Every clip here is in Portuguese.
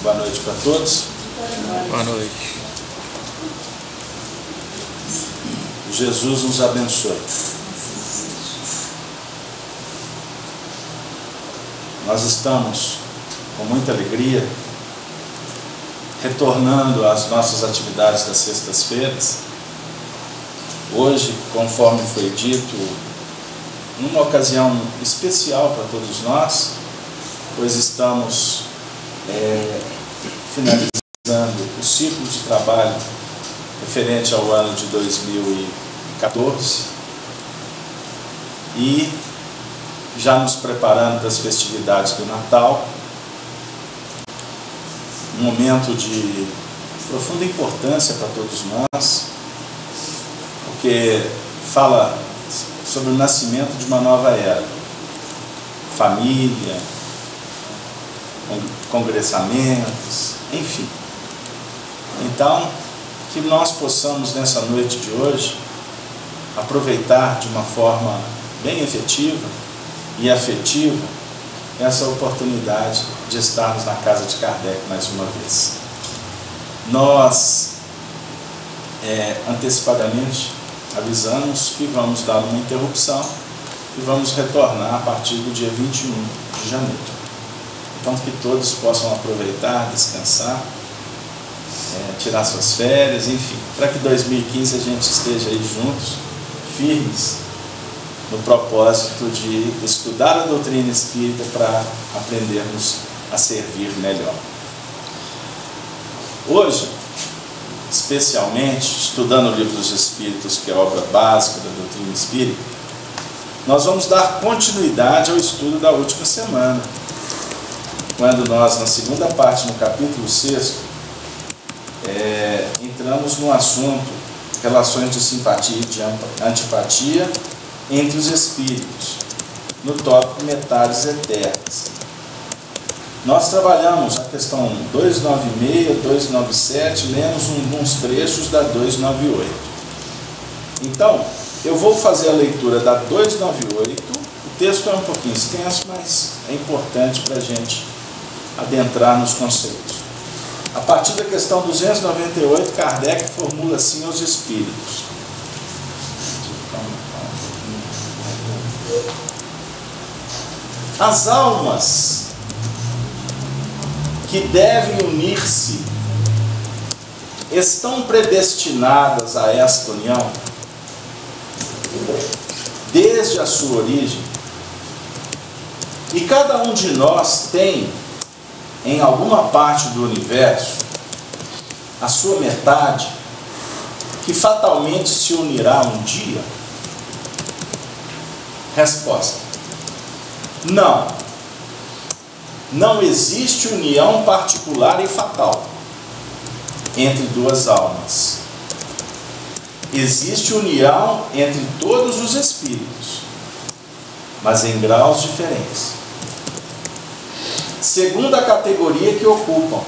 Boa noite para todos. Boa noite. Jesus nos abençoe. Nós estamos com muita alegria retornando às nossas atividades das sextas-feiras. Hoje, conforme foi dito, numa ocasião especial para todos nós, pois estamos finalizando o ciclo de trabalho referente ao ano de 2014 e já nos preparando para as festividades do Natal, um momento de profunda importância para todos nós, porque fala sobre o nascimento de uma nova era, família, congressamentos, enfim. Então, que nós possamos nessa noite de hoje aproveitar de uma forma bem efetiva e afetiva essa oportunidade de estarmos na casa de Kardec mais uma vez. Nós antecipadamente avisamos que vamos dar uma interrupção e vamos retornar a partir do dia 21 de janeiro. Então que todos possam aproveitar, descansar, tirar suas férias, enfim, para que 2015 a gente esteja aí juntos, firmes, no propósito de estudar a doutrina espírita para aprendermos a servir melhor. Hoje, especialmente, estudando o Livro dos Espíritos, que é a obra básica da doutrina espírita, nós vamos dar continuidade ao estudo da última semana, quando nós, na segunda parte, no capítulo 6, entramos no assunto relações de simpatia e de antipatia entre os espíritos, no tópico metades eternas. Nós trabalhamos a questão 296, 297, lemos uns trechos da 298. Então, eu vou fazer a leitura da 298, o texto é um pouquinho extenso, mas é importante para a gente adentrar nos conceitos. A partir da questão 298, Kardec formula assim aos espíritos: as almas que devem unir-se estão predestinadas a esta união desde a sua origem, e cada um de nós tem em alguma parte do universo a sua metade que fatalmente se unirá um dia? Resposta: não. Não existe união particular e fatal entre duas almas. Existe união entre todos os espíritos, mas em graus diferentes, segundo a categoria que ocupam,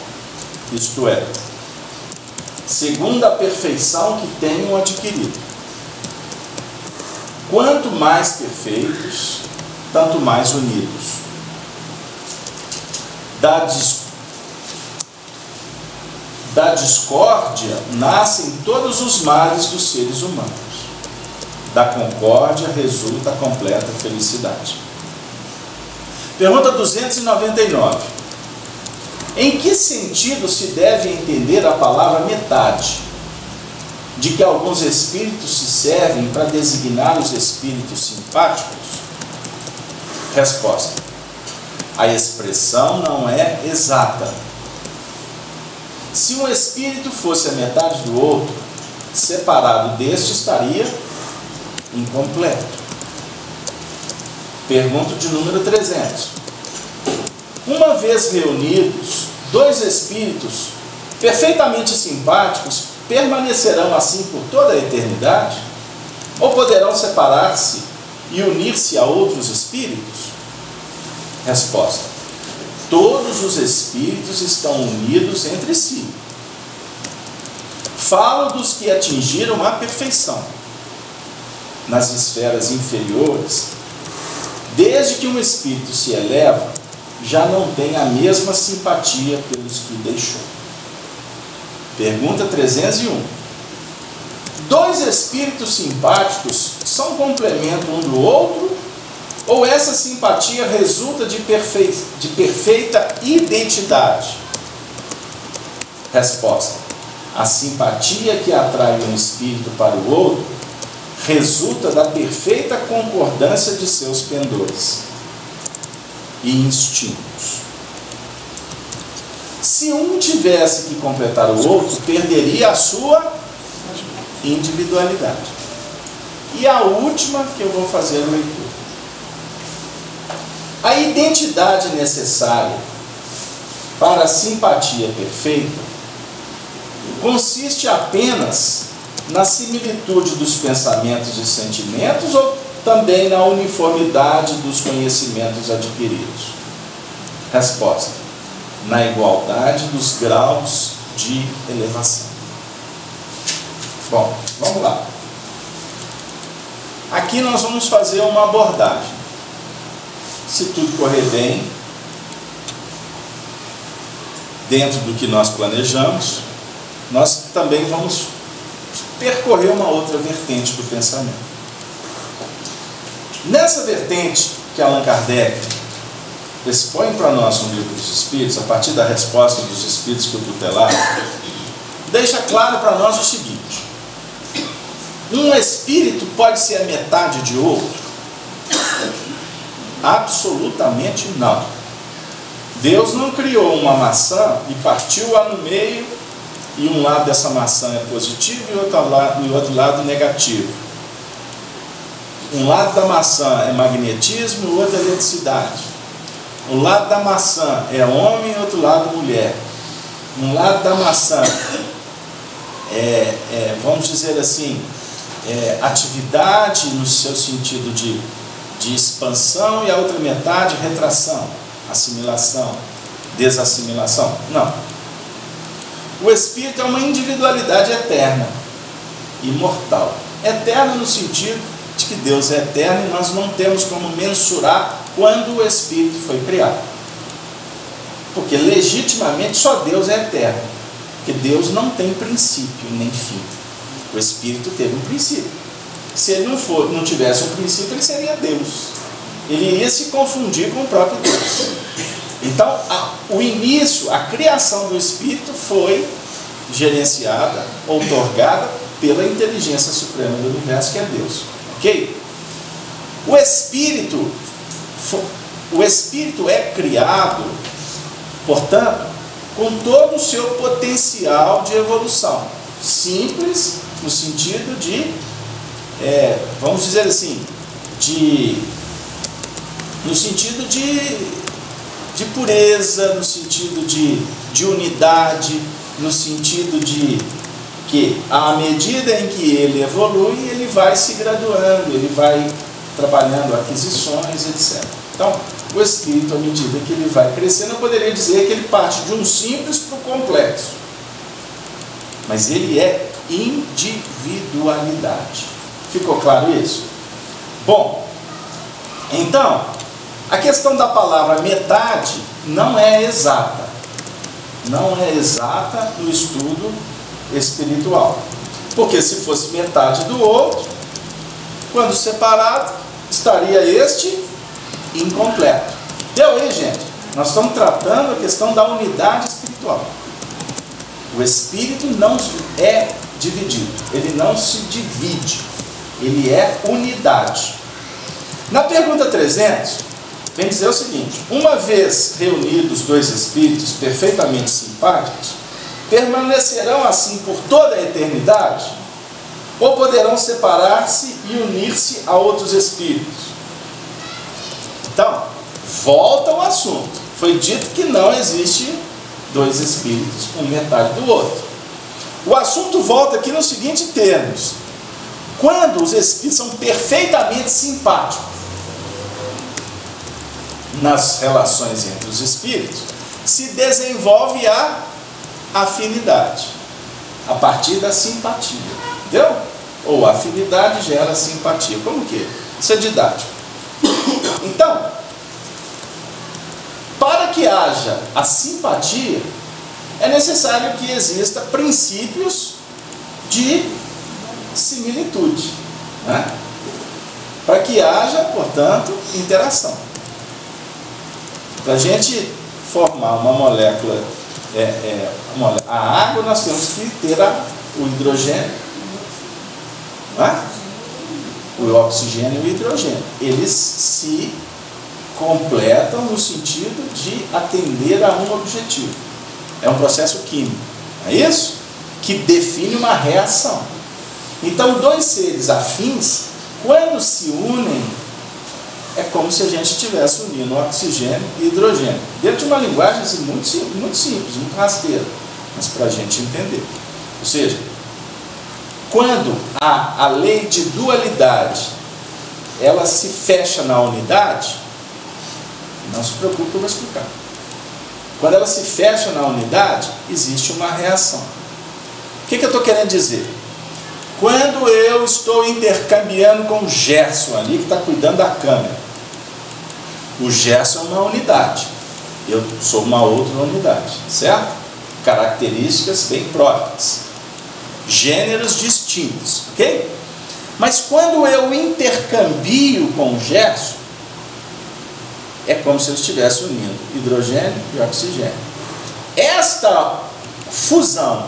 isto é, segundo a perfeição que tenham adquirido. Quanto mais perfeitos, tanto mais unidos. Da discórdia nascem todos os males dos seres humanos. Da concórdia resulta a completa felicidade. Pergunta 299. Em que sentido se deve entender a palavra metade, de que alguns espíritos se servem para designar os espíritos simpáticos? Resposta: a expressão não é exata. Se um espírito fosse a metade do outro, separado deste estaria incompleto. Pergunta de número 300. Uma vez reunidos, dois espíritos perfeitamente simpáticos permanecerão assim por toda a eternidade? Ou poderão separar-se e unir-se a outros espíritos? Resposta: todos os espíritos estão unidos entre si. Falo dos que atingiram a perfeição. Nas esferas inferiores, desde que um espírito se eleva, já não tem a mesma simpatia pelos que deixou. Pergunta 301. Dois espíritos simpáticos são complemento um do outro, ou essa simpatia resulta de perfeita identidade? Resposta: a simpatia que atrai um espírito para o outro resulta da perfeita concordância de seus pendores e instintos. Se um tivesse que completar o outro, perderia a sua individualidade. E a última que eu vou fazer a leitura. A identidade necessária para a simpatia perfeita consiste apenas na similitude dos pensamentos e sentimentos ou também na uniformidade dos conhecimentos adquiridos? Resposta: na igualdade dos graus de elevação. Bom, vamos lá. Aqui nós vamos fazer uma abordagem. Se tudo correr bem, dentro do que nós planejamos, nós também vamos percorrer uma outra vertente do pensamento. Nessa vertente que Allan Kardec expõe para nós no Livro dos Espíritos, a partir da resposta dos Espíritos que o tutelaram, deixa claro para nós o seguinte: um espírito pode ser a metade de outro? Absolutamente não. Deus não criou uma maçã e partiu-a no meio, e um lado dessa maçã é positivo e o outro lado negativo. Um lado da maçã é magnetismo e o outro é eletricidade. Um lado da maçã é homem e o outro lado mulher. Um lado da maçã vamos dizer assim, atividade no seu sentido de expansão, e a outra metade retração, assimilação, desassimilação. Não. O espírito é uma individualidade eterna, imortal. Eterna no sentido de que Deus é eterno e nós não temos como mensurar quando o espírito foi criado. Porque legitimamente só Deus é eterno. Porque Deus não tem princípio nem fim. O espírito teve um princípio. Se ele não tivesse um princípio, ele seria Deus. Ele iria se confundir com o próprio Deus. Então, o início, a criação do espírito foi gerenciada, outorgada pela inteligência suprema do universo, que é Deus. Ok? O espírito é criado, portanto, com todo o seu potencial de evolução. Simples, no sentido de, vamos dizer assim, no sentido de pureza, no sentido de unidade, no sentido de que, à medida em que ele evolui, ele vai se graduando, ele vai trabalhando aquisições, etc. Então, o espírito, à medida que ele vai crescendo, eu poderia dizer que ele parte de um simples para o complexo. Mas ele é individualidade. Ficou claro isso? Bom, então, a questão da palavra metade não é exata. Não é exata no estudo espiritual. Porque se fosse metade do outro, quando separado, estaria este incompleto. Deu aí, gente? Nós estamos tratando a questão da unidade espiritual. O espírito não é dividido, ele não se divide, ele é unidade. Na pergunta 300, vem dizer o seguinte: uma vez reunidos dois espíritos perfeitamente simpáticos, permanecerão assim por toda a eternidade? Ou poderão separar-se e unir-se a outros espíritos? Então, volta ao assunto. Foi dito que não existe dois espíritos, um metade do outro. O assunto volta aqui nos seguintes termos: quando os espíritos são perfeitamente simpáticos nas relações entre os espíritos, se desenvolve a afinidade a partir da simpatia. Entendeu? Ou a afinidade gera simpatia. Como que? Isso é didático. Então, para que haja a simpatia, é necessário que exista princípios de similitude, né? Para que haja, portanto, interação. Para a gente formar uma molécula, a água, nós temos que ter o hidrogênio, né? O oxigênio e o hidrogênio. Eles se completam no sentido de atender a um objetivo. É um processo químico, é isso? Que define uma reação. Então, dois seres afins, quando se unem, é como se a gente estivesse unindo oxigênio e hidrogênio. Dentro de uma linguagem assim, muito simples, muito rasteira, mas para a gente entender. Ou seja, quando a lei de dualidade ela se fecha na unidade, não se preocupe, eu vou explicar. Quando ela se fecha na unidade, existe uma reação. O que eu estou querendo dizer? Quando eu estou intercambiando com o Gerson ali, que está cuidando da câmera, o Gerson é uma unidade, eu sou uma outra unidade, certo? Características bem próprias, gêneros distintos, ok? Mas quando eu intercambio com o Gerson, é como se eu estivesse unindo hidrogênio e oxigênio. Esta fusão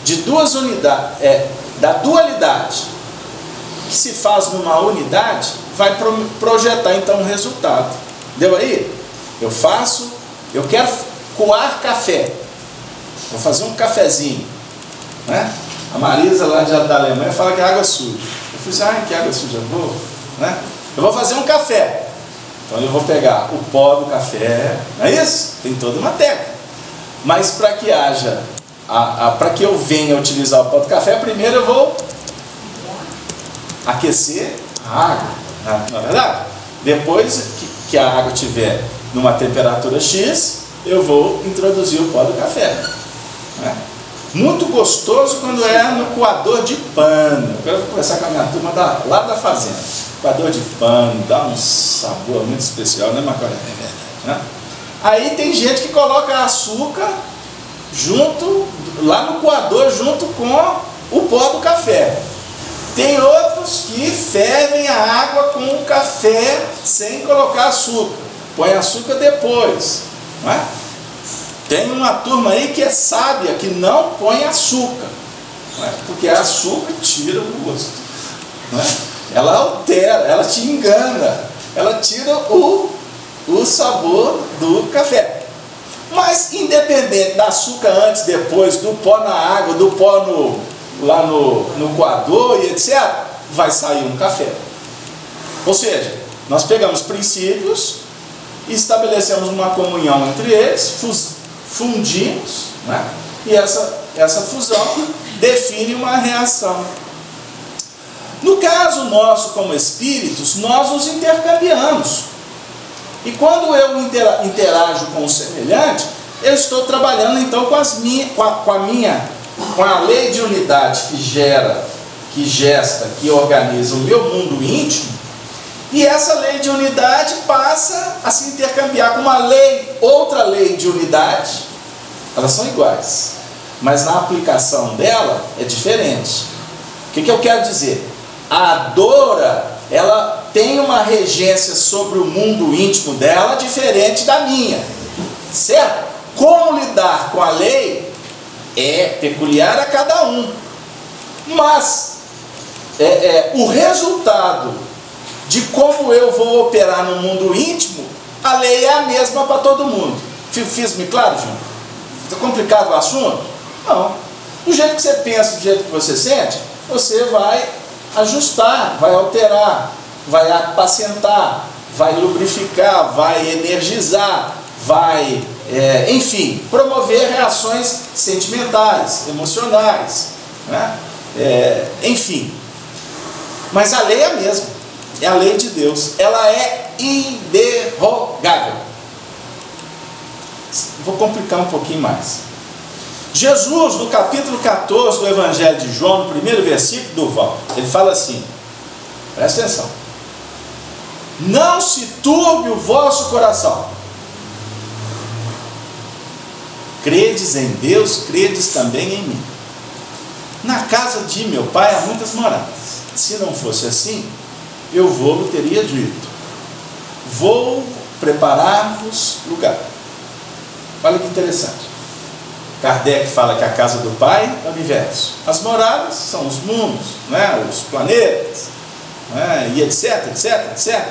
de duas unidades, da dualidade, que se faz numa unidade, vai projetar então um resultado. Deu aí? Eu quero coar café, vou fazer um cafezinho, né? A Marisa lá da Alemanha fala que é água suja. Eu falei assim, que água suja boa, né? Eu vou fazer um café. Então eu vou pegar o pó do café, não é isso? Tem toda uma técnica. Mas para que haja, para que eu venha utilizar o pó do café, primeiro eu vou aquecer a água, não é verdade? Depois que a água estiver numa temperatura X, eu vou introduzir o pó do café, né? Muito gostoso quando é no coador de pano. Agora eu vou conversar com a minha turma lá da fazenda. Coador de pano, dá um sabor muito especial, né, Macaulay? Né? Aí tem gente que coloca açúcar lá no coador junto com o pó do café. Tem outros que fervem a água com o café sem colocar açúcar. Põe açúcar depois, não é? Tem uma turma aí que é sábia, que não põe açúcar, não é? Porque açúcar tira o gosto, não é? Ela altera, ela te engana, ela tira o sabor do café. Mas independente do açúcar antes, depois, do pó na água, do pó lá no coador e etc., vai sair um café. Ou seja, nós pegamos princípios e estabelecemos uma comunhão entre eles, fundimos, né? E essa fusão define uma reação. No caso nosso como espíritos, nós nos intercambiamos. E quando eu interajo com o semelhante, eu estou trabalhando então com a lei de unidade que gesta, que organiza o meu mundo íntimo. E essa lei de unidade passa a se intercambiar com outra lei de unidade. Elas são iguais, mas na aplicação dela é diferente. O que eu quero dizer? A Dora, ela tem uma regência sobre o mundo íntimo dela diferente da minha, certo? Como lidar com a lei é peculiar a cada um, mas o resultado de como eu vou operar no mundo íntimo, a lei é a mesma para todo mundo. Fiz-me claro, João? Está complicado o assunto? Não. Do jeito que você pensa, do jeito que você sente, você vai ajustar, vai alterar, vai apacentar, vai lubrificar, vai energizar, vai, enfim, promover reações sentimentais, emocionais, né? Enfim. Mas a lei é a mesma, é a lei de Deus, ela é inderrogável. Vou complicar um pouquinho mais. Jesus, no capítulo 14 do Evangelho de João, no primeiro versículo, Durval, ele fala assim, presta atenção: não se turbe o vosso coração. credes em Deus, credes também em mim. Na casa de meu pai há muitas moradas. Se não fosse assim, eu vou-lhe teria dito: vou preparar-vos lugar. Olha que interessante. Kardec fala que a casa do pai é o universo. As moradas são os mundos, né? Os planetas, né? E etc, etc, etc.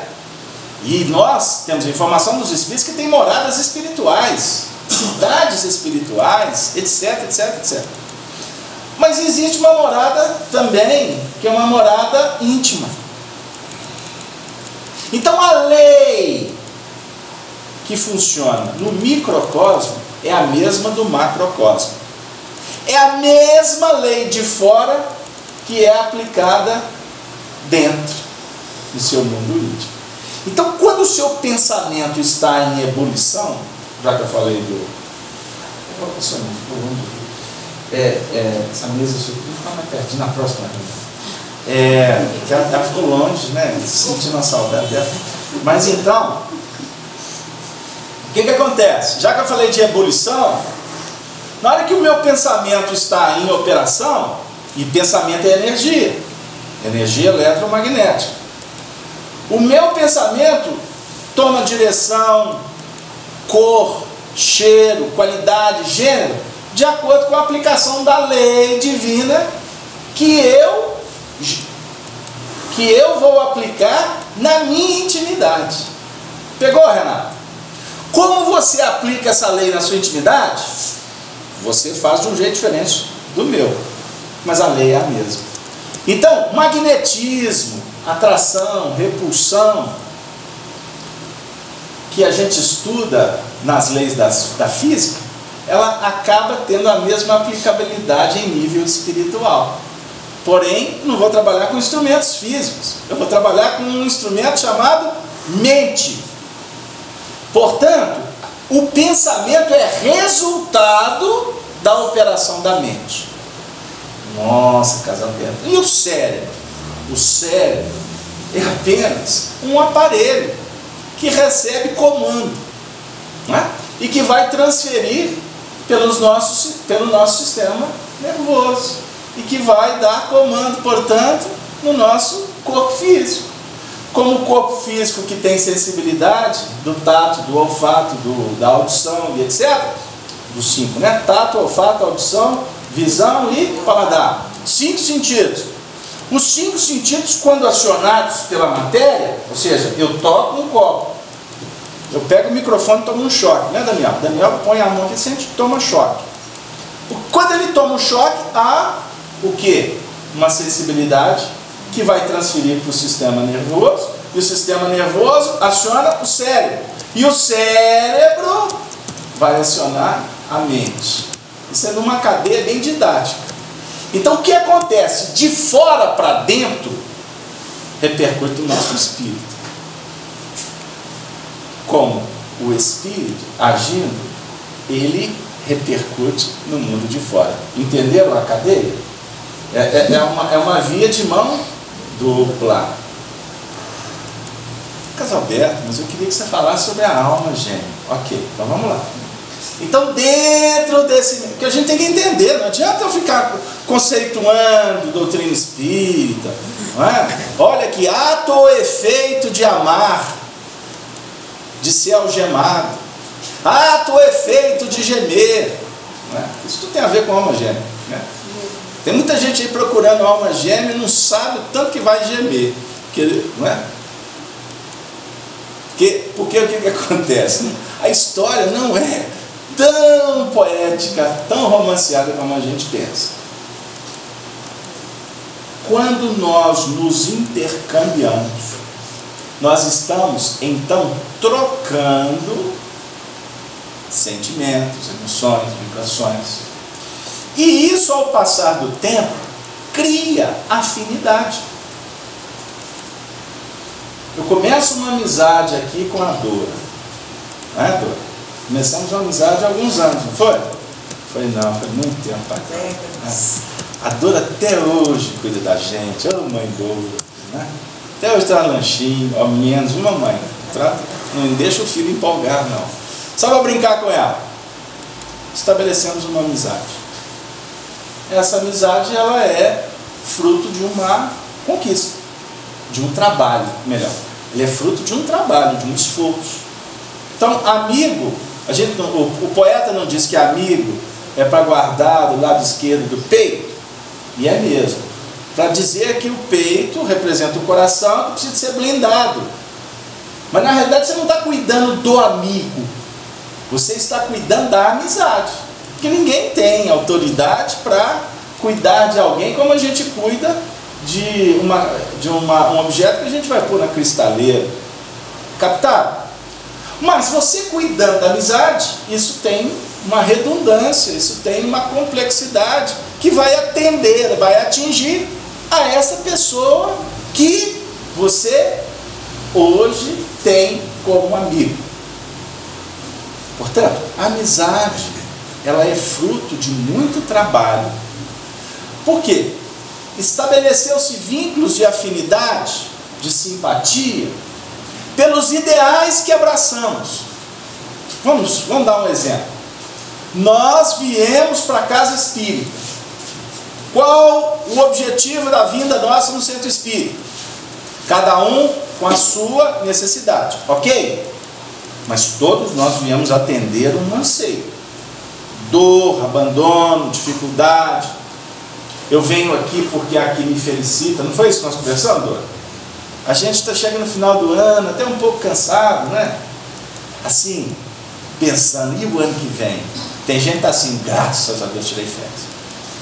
E nós temos informação dos espíritos que tem moradas espirituais, cidades espirituais, etc, etc, etc. Mas existe uma morada também, que é uma morada íntima. Então a lei que funciona no microcosmo é a mesma do macrocosmo. É a mesma lei de fora que é aplicada dentro do seu mundo íntimo. Então, quando o seu pensamento está em ebulição, já que eu falei do... essa mesa fica mais pertinho na próxima reunião. Já ficou longe, né? Sentindo a saudade dela. Mas então, o que acontece? Já que eu falei de ebulição, na hora que o meu pensamento está em operação, e pensamento é energia eletromagnética, o meu pensamento toma direção, cor, cheiro, qualidade, gênero, de acordo com a aplicação da lei divina que eu vou aplicar na minha intimidade. Pegou, Renato? Como você aplica essa lei na sua intimidade? Você faz de um jeito diferente do meu, mas a lei é a mesma. Então, magnetismo, atração, repulsão, que a gente estuda nas leis da física, ela acaba tendo a mesma aplicabilidade em nível espiritual. Porém, não vou trabalhar com instrumentos físicos, eu vou trabalhar com um instrumento chamado mente. Portanto, o pensamento é resultado da operação da mente. Nossa, Casalberto. E o cérebro? O cérebro é apenas um aparelho que recebe comando, né? E que vai transferir pelo nosso sistema nervoso e que vai dar comando, portanto, no nosso corpo físico. Como o corpo físico que tem sensibilidade do tato, do olfato, da audição e etc. Dos 5, né? Tato, olfato, audição, visão e paladar. 5 sentidos. Os 5 sentidos, quando acionados pela matéria, ou seja, eu toco um copo, eu pego o microfone e tomo um choque, né, Daniel? Daniel põe a mão aqui e sente, toma choque. Quando ele toma um choque, há o quê? Uma sensibilidade que vai transferir para o sistema nervoso, e o sistema nervoso aciona o cérebro, e o cérebro vai acionar a mente. Isso é numa cadeia bem didática. Então o que acontece? De fora para dentro repercute no nosso espírito. Como o espírito agindo, ele repercute no mundo de fora. Entenderam a cadeia? É uma via de mão dupla. Casalberto, mas eu queria que você falasse sobre a alma gêmea. Ok, então vamos lá. Então, dentro desse... Porque a gente tem que entender, não adianta eu ficar conceituando doutrina espírita, não é? Olha que ato ou efeito de amar, de ser algemado, ato ou efeito de gemer, não é? Isso tudo tem a ver com alma gêmea, né? Tem muita gente aí procurando alma gêmea e não sabe o tanto que vai gemer, não é? Porque o que acontece? A história não é tão poética, tão romanceada como a gente pensa. Quando nós nos intercambiamos, nós estamos então trocando sentimentos, emoções, vibrações. E isso, ao passar do tempo, cria afinidade. Eu começo uma amizade aqui com a Dora, não é, Dora? Começamos uma amizade há alguns anos, não foi? Foi muito tempo para cá. A Dora até hoje cuida da gente, ô mãe Dora, né? Até hoje traz lanchinho, ao menos uma mãe. Não deixa o filho empolgar, não. Só para brincar com ela. estabelecemos uma amizade. Essa amizade, ela é fruto de uma conquista, de um trabalho, melhor. Ele é fruto de um trabalho, de um esforço. Então, amigo, o poeta não diz que amigo é para guardar do lado esquerdo do peito, e é mesmo, para dizer que o peito representa o coração que precisa ser blindado. Mas na realidade você não está cuidando do amigo, você está cuidando da amizade, porque ninguém tem autoridade para cuidar de alguém como a gente cuida de um objeto que a gente vai pôr na cristaleira. Captaram? Mas você cuidando da amizade, isso tem uma redundância, isso tem uma complexidade que vai atender, vai atingir a essa pessoa que você hoje tem como amigo. Portanto, a amizade, ela é fruto de muito trabalho. Por quê? Estabeleceu-se vínculos de afinidade, de simpatia, pelos ideais que abraçamos. Vamos dar um exemplo. Nós viemos para a casa espírita. Qual o objetivo da vinda nossa no centro espírita? Cada um com a sua necessidade, ok? Mas todos nós viemos atender um anseio. Dor, abandono, dificuldade. Eu venho aqui porque aqui me felicita. Não foi isso que nós conversamos, Dora? A gente está chegando no final do ano, até um pouco cansado, né? Assim, pensando, e o ano que vem? Tem gente que está assim, graças a Deus tirei férias.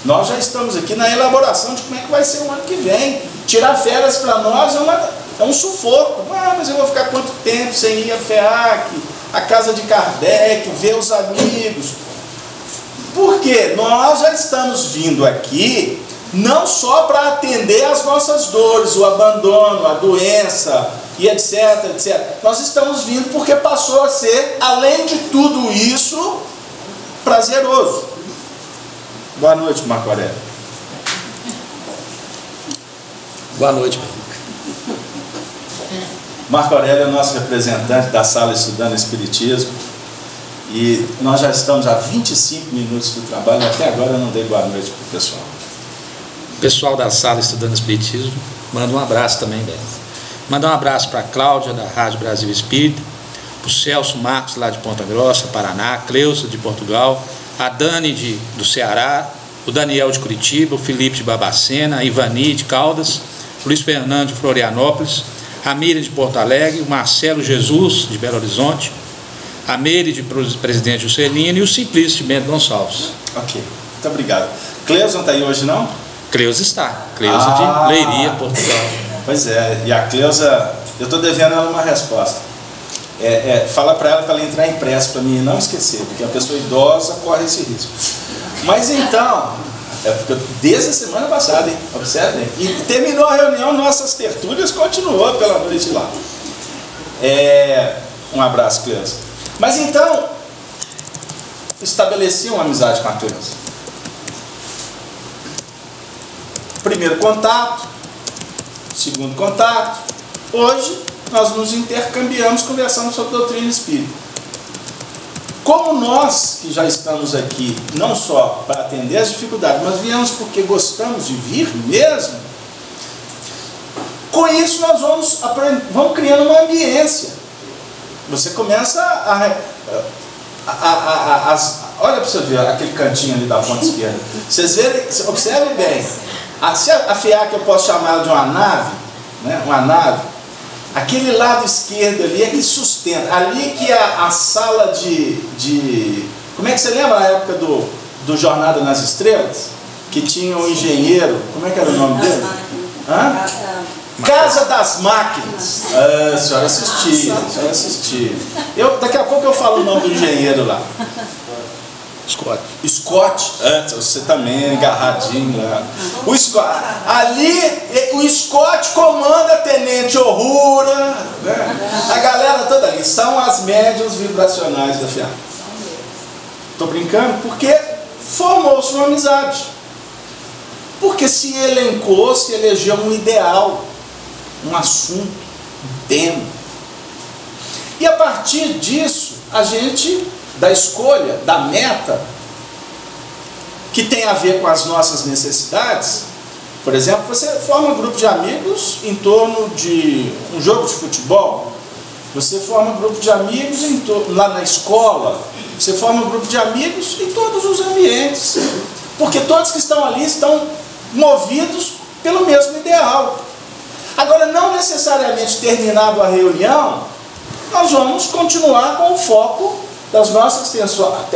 Nós já estamos aqui na elaboração de como é que vai ser o ano que vem. Tirar férias para nós é um sufoco. Mas eu vou ficar quanto tempo sem ir a FEAC, a casa de Kardec, ver os amigos? Porque nós já estamos vindo aqui não só para atender as nossas dores, o abandono, a doença e etc, etc. Nós estamos vindo porque passou a ser, além de tudo isso, prazeroso. Boa noite, Marco Aurélio. Boa noite. Marco Aurélio é nosso representante da sala Estudando Espiritismo. E nós já estamos a 25 minutos do trabalho. Até agora eu não dei boa noite para o pessoal. O pessoal da sala Estudando Espiritismo, manda um abraço também, Beto. Manda um abraço para a Cláudia, da Rádio Brasil Espírita, para o Celso Marcos, lá de Ponta Grossa, Paraná, Cleusa, de Portugal, a Dani, do Ceará, o Daniel, de Curitiba, o Felipe, de Babacena, a Ivani, de Caldas, o Luiz Fernando, de Florianópolis, a Miriam, de Porto Alegre, o Marcelo Jesus, de Belo Horizonte, a Meire, de Presidente Juscelino, e o Simplício, de Bento Gonçalves. Ok, muito obrigado. Cleusa não está aí hoje, não? Cleusa está. Cleusa de Leiria, Portugal. Pois é, e a Cleusa, eu estou devendo ela uma resposta. Fala para ela entrar impresso para mim não esquecer, porque a pessoa idosa corre esse risco. Mas então, porque desde a semana passada, hein? Observem, e terminou a reunião, nossas tertúlias continuou pela noite lá. Um abraço, Cleusa. Mas então, estabeleci uma amizade com a Cleusa. Primeiro contato, segundo contato. Hoje nós nos intercambiamos, conversando sobre doutrina espírita. Como nós que já estamos aqui, não só para atender as dificuldades, mas viemos porque gostamos de vir mesmo, com isso nós vamos criando uma ambiência. Você começa olha para você ver aquele cantinho ali da ponta esquerda. Vocês verem, observem bem. A FEAC eu posso chamar de uma nave, né? Uma nave. Aquele lado esquerdo ali é que sustenta. Ali que a sala de... Como é que você lembra na época do Jornada nas Estrelas? Que tinha um engenheiro, como é que era o nome dele? Casa das Máquinas. A senhora assistia. Daqui a pouco eu falo o nome do engenheiro lá. Scott, você também agarradinho lá. O Scott, ali o Scott comanda Tenente Ohura, né? A galera toda ali são as médiuns vibracionais da FEAC. Estou brincando porque formou-se uma amizade, porque se elencou, se elegeu um ideal, um assunto, um tema, e a partir disso a gente, da escolha, da meta, que tem a ver com as nossas necessidades. Por exemplo, você forma um grupo de amigos em torno de um jogo de futebol, você forma um grupo de amigos lá na escola, você forma um grupo de amigos em todos os ambientes, porque todos que estão ali estão movidos pelo mesmo ideal. Agora, não necessariamente terminado a reunião, nós vamos continuar com o foco das nossas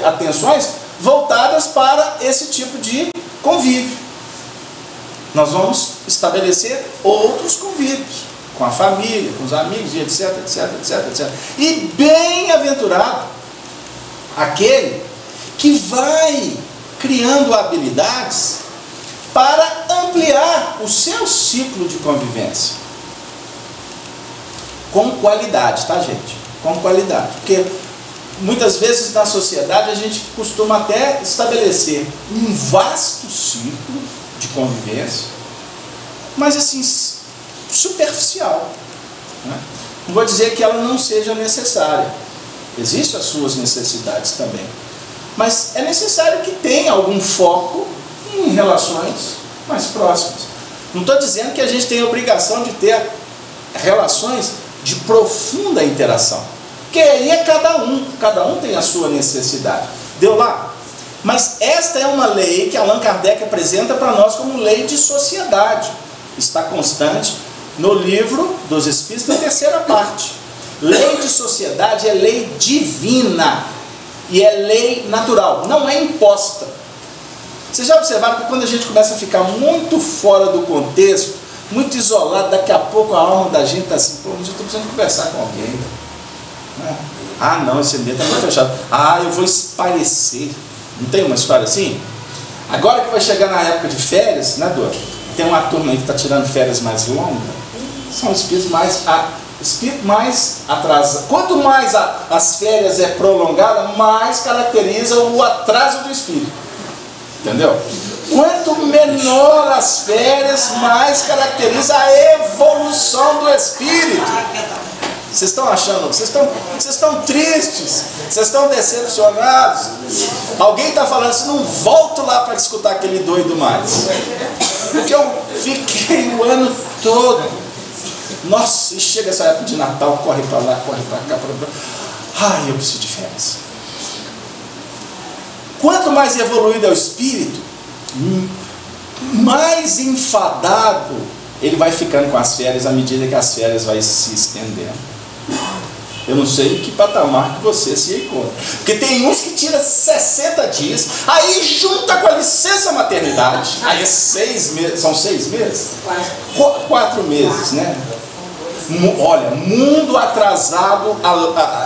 atenções voltadas para esse tipo de convívio. Nós vamos estabelecer outros convívios, com a família, com os amigos, e etc, etc, etc, etc. E bem-aventurado aquele que vai criando habilidades para ampliar o seu ciclo de convivência. Com qualidade, tá, gente? Com qualidade. Porque muitas vezes na sociedade a gente costuma até estabelecer um vasto ciclo de convivência, mas assim, superficial, né? Não vou dizer que ela não seja necessária. Existem as suas necessidades também. Mas é necessário que tenha algum foco em relações mais próximas. Não estou dizendo que a gente tem a obrigação de ter relações de profunda interação. Porque aí é cada um tem a sua necessidade. Deu lá? Mas esta é uma lei que Allan Kardec apresenta para nós como lei de sociedade. Está constante no livro dos Espíritos, na terceira parte. Lei de sociedade é lei divina e é lei natural, não é imposta. Vocês já observaram que quando a gente começa a ficar muito fora do contexto, muito isolado, daqui a pouco a alma da gente está assim, pô, eu estou precisando conversar com alguém. Ah não, esse ambiente está muito fechado. Ah, eu vou esparecer. Não tem uma história assim? Agora que vai chegar na época de férias, né, Dor? Tem uma turma aí que está tirando férias mais longas. São espíritos mais atrasados. Quanto mais as férias é prolongada, mais caracteriza o atraso do espírito. Entendeu? Quanto menor as férias, mais caracteriza a evolução do espírito. Vocês estão achando? Vocês estão tristes? Vocês estão decepcionados? Alguém está falando assim, não volto lá para escutar aquele doido mais. Porque eu fiquei o ano todo. Nossa, e chega essa época de Natal, corre para lá, corre para cá, ai, eu preciso de férias. Quanto mais evoluído é o espírito, mais enfadado ele vai ficando com as férias à medida que as férias vai se estendendo. Eu não sei em que patamar que você se encontra. Porque tem uns que tiram 60 dias, aí junta com a licença maternidade, aí é 6 meses, são 6 meses? 4 meses, né? Olha, mundo atrasado,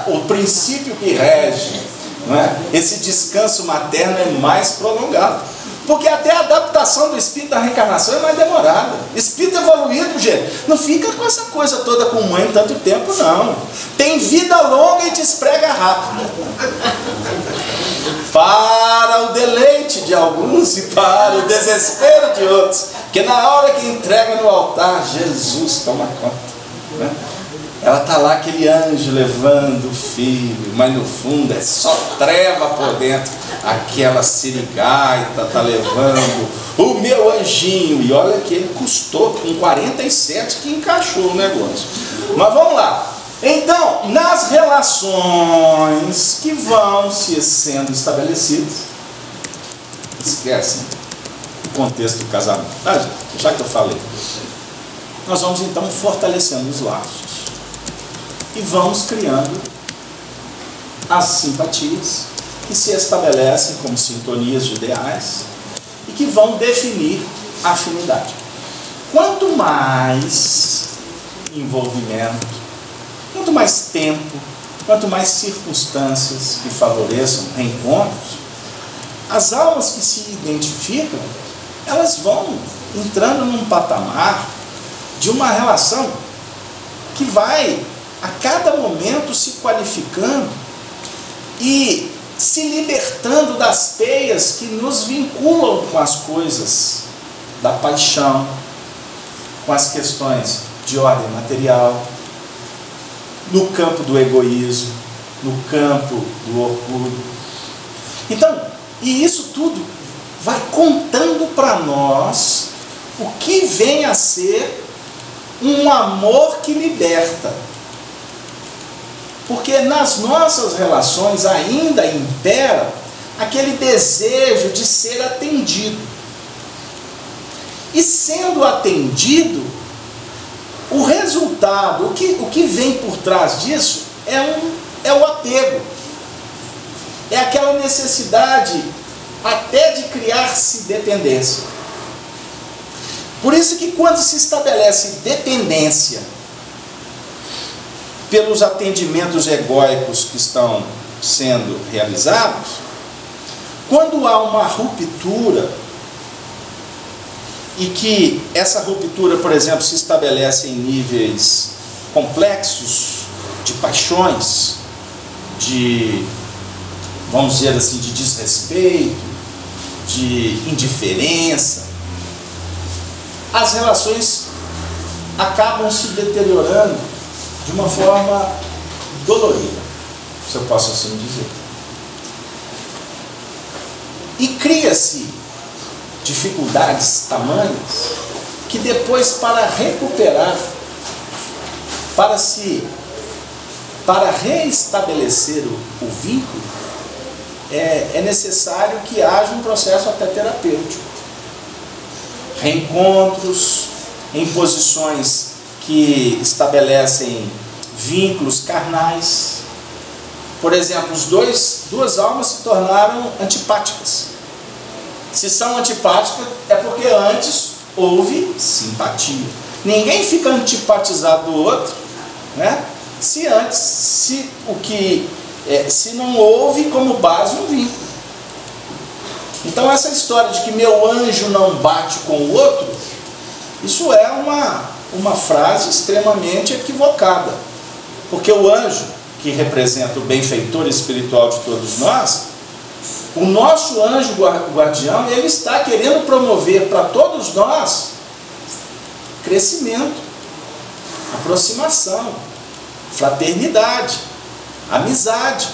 o princípio que rege, não é? Esse descanso materno é mais prolongado. Porque até a adaptação do espírito da reencarnação é mais demorada. Espírito evoluído, gente, não fica com essa coisa toda com mãe tanto tempo, não. Tem vida longa e desprega rápido. Para o deleite de alguns e para o desespero de outros. Porque na hora que entrega no altar, Jesus toma conta, né? Ela está lá, aquele anjo levando o filho, mas no fundo é só treva por dentro. Aquela sirigaita está levando o meu anjinho. E olha que ele custou com 47 que encaixou o negócio. Mas vamos lá. Então, nas relações que vão se sendo estabelecidas, esquecem o contexto do casamento. Ah, já que eu falei, nós vamos então fortalecendo os laços. E vamos criando as simpatias que se estabelecem como sintonias de ideais e que vão definir a afinidade. Quanto mais envolvimento, quanto mais tempo, quanto mais circunstâncias que favoreçam reencontros, as almas que se identificam, elas vão entrando num patamar de uma relação que vai a cada momento se qualificando e se libertando das teias que nos vinculam com as coisas da paixão, com as questões de ordem material, no campo do egoísmo, no campo do orgulho. Então, e isso tudo vai contando para nós o que vem a ser um amor que liberta. Porque nas nossas relações ainda impera aquele desejo de ser atendido. E sendo atendido, o resultado, o que vem por trás disso é o apego. É aquela necessidade até de criar-se dependência. Por isso que quando se estabelece dependência pelos atendimentos egóicos que estão sendo realizados, quando há uma ruptura, e que essa ruptura, por exemplo, se estabelece em níveis complexos de paixões, de, vamos dizer assim, de desrespeito, de indiferença, as relações acabam se deteriorando de uma forma dolorida, se eu posso assim dizer. E cria-se dificuldades tamanhas que depois, para recuperar, para reestabelecer o vínculo, é necessário que haja um processo até terapêutico. Reencontros em posições que estabelecem vínculos carnais. Por exemplo, duas almas se tornaram antipáticas. Se são antipáticas, é porque antes houve simpatia. Ninguém fica antipatizado do outro, né? Se não houve como base um vínculo. Então essa história de que meu anjo não bate com o outro, isso é uma frase extremamente equivocada. Porque o anjo, que representa o benfeitor espiritual de todos nós, o nosso anjo guardião, ele está querendo promover para todos nós crescimento, aproximação, fraternidade, amizade.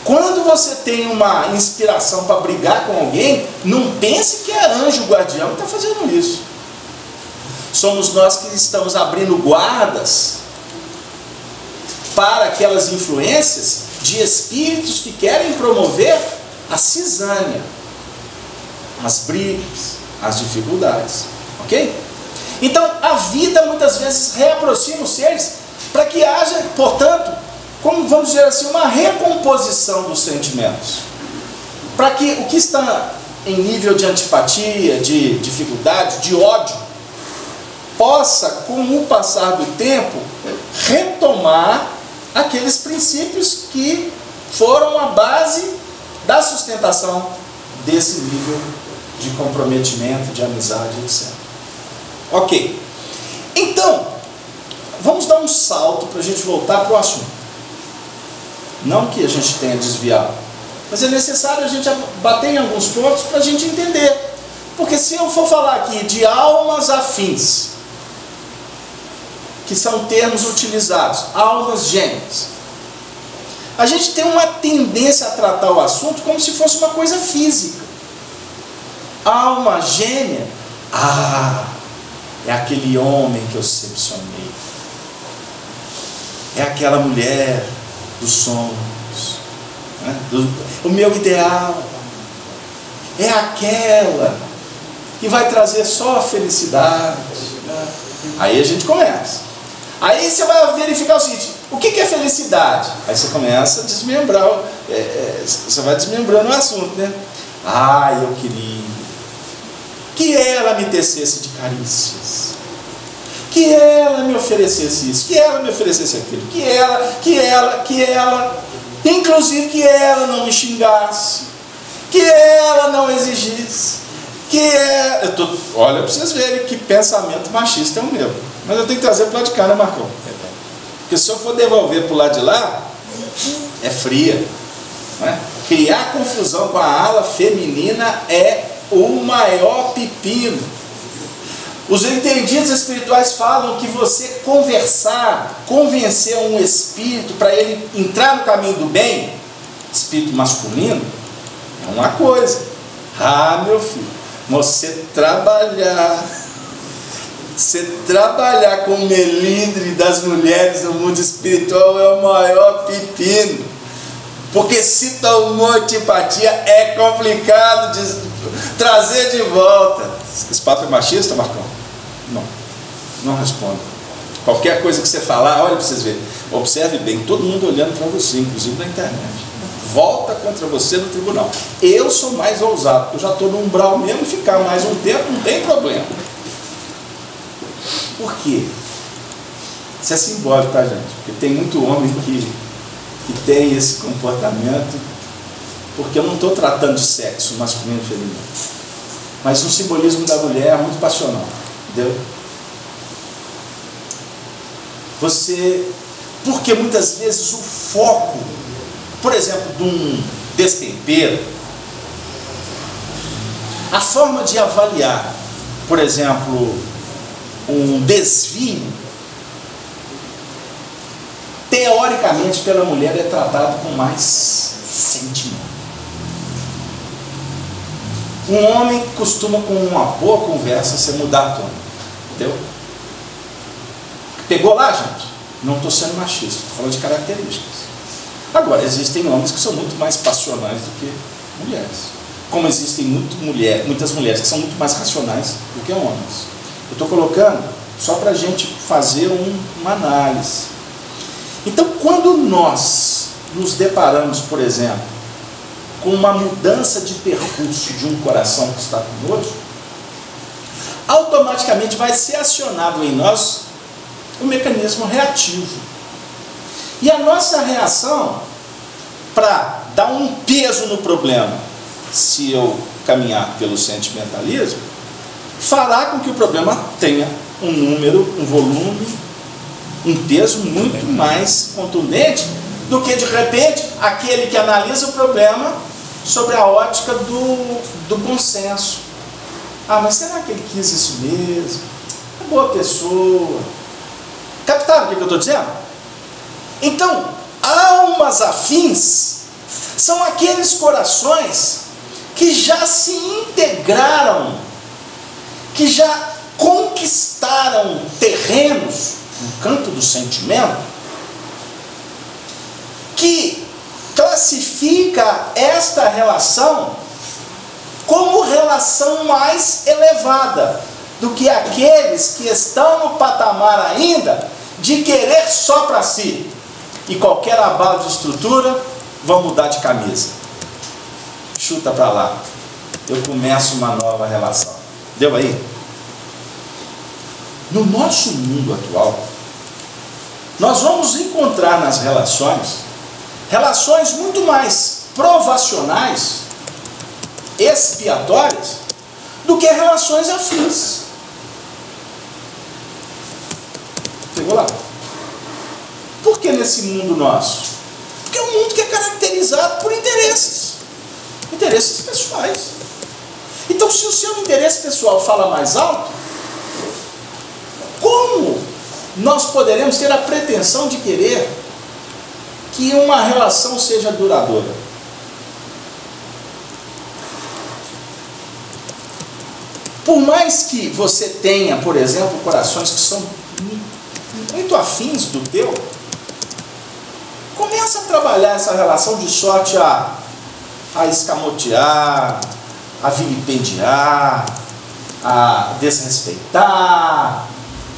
Quando você tem uma inspiração para brigar com alguém, não pense que é anjo guardião que está fazendo isso. Somos nós que estamos abrindo guardas para aquelas influências de espíritos que querem promover a cisânia, as brigas, as dificuldades, ok? Então a vida muitas vezes reaproxima os seres para que haja, portanto, como vamos dizer assim, uma recomposição dos sentimentos, para que o que está em nível de antipatia, de dificuldade, de ódio, possa, com o passar do tempo, retomar aqueles princípios que foram a base da sustentação desse nível de comprometimento, de amizade, etc. Ok. Então, vamos dar um salto para a gente voltar para o assunto. Não que a gente tenha desviado, mas é necessário a gente bater em alguns pontos para a gente entender. Porque se eu for falar aqui de almas afins, que são termos utilizados, almas gêmeas, a gente tem uma tendência a tratar o assunto como se fosse uma coisa física. Alma gêmea, é aquele homem que eu sempre sonhei, é aquela mulher dos sonhos, né? O meu ideal, é aquela que vai trazer só a felicidade, né? Aí a gente começa. Aí você vai verificar o seguinte: o que é felicidade? Aí você começa a desmembrar, você vai desmembrando o assunto, né? Eu queria que ela me tecesse de carícias, que ela me oferecesse isso, que ela me oferecesse aquilo, que ela, inclusive que ela não me xingasse, que ela não exigisse, olha, para vocês verem que pensamento machista é o meu. Mas eu tenho que trazer para o lado de cá, né, Marcão? Porque se eu for devolver para o lado de lá, é fria, né? Criar confusão com a ala feminina é o maior pepino. Os entendidos espirituais falam que você convencer um espírito para ele entrar no caminho do bem, espírito masculino, é uma coisa. Ah, meu filho, você trabalhar com o melindre das mulheres no mundo espiritual é o maior pepino. Porque se tomou antipatia, é complicado de trazer de volta. Esse papo é machista, Marcão? Não responda. Qualquer coisa que você falar, olha para vocês verem. Observe bem, todo mundo olhando para você, inclusive na internet. Volta contra você no tribunal. Eu sou mais ousado, eu já estou no umbral mesmo, ficar mais um tempo não tem problema. Por quê? Isso é simbólico, tá, gente? Porque tem muito homem que tem esse comportamento, porque eu não estou tratando de sexo masculino e feminino, mas o simbolismo da mulher é muito passional, entendeu? Porque muitas vezes o foco, por exemplo, de um destempero, a forma de avaliar, por exemplo, um desvio, teoricamente pela mulher é tratado com mais sentimento. Um homem costuma, com uma boa conversa, você mudar a tona, entendeu? Pegou lá, gente? Não estou sendo machista, estou falando de características. Agora, existem homens que são muito mais passionais do que mulheres, como existem muitas mulheres que são muito mais racionais do que homens. Eu estou colocando só para a gente fazer uma análise. Então, quando nós nos deparamos, por exemplo, com uma mudança de percurso de um coração que está conosco, automaticamente vai ser acionado em nós o mecanismo reativo. E a nossa reação, para dar um peso no problema, se eu caminhar pelo sentimentalismo, fará com que o problema tenha um número, um volume, um peso muito mais contundente do que, de repente, aquele que analisa o problema sobre a ótica do bom senso. Ah, mas será que ele quis isso mesmo? É boa pessoa. Captaram o que eu estou dizendo? Então, almas afins são aqueles corações que já se integraram, que já conquistaram terrenos no campo do sentimento, que classifica esta relação como relação mais elevada do que aqueles que estão no patamar ainda de querer só para si, e qualquer abalo de estrutura vão mudar de camisa, chuta para lá, eu começo uma nova relação. Deu aí? No nosso mundo atual, nós vamos encontrar nas relações muito mais provacionais, expiatórias, do que relações afins. Pegou lá? Por que nesse mundo nosso? Porque é um mundo que é caracterizado por interesses pessoais. Então, se o seu interesse pessoal fala mais alto, como nós poderemos ter a pretensão de querer que uma relação seja duradoura? Por mais que você tenha, por exemplo, corações que são muito afins do teu, começa a trabalhar essa relação de sorte a escamotear, a vilipendiar, a desrespeitar,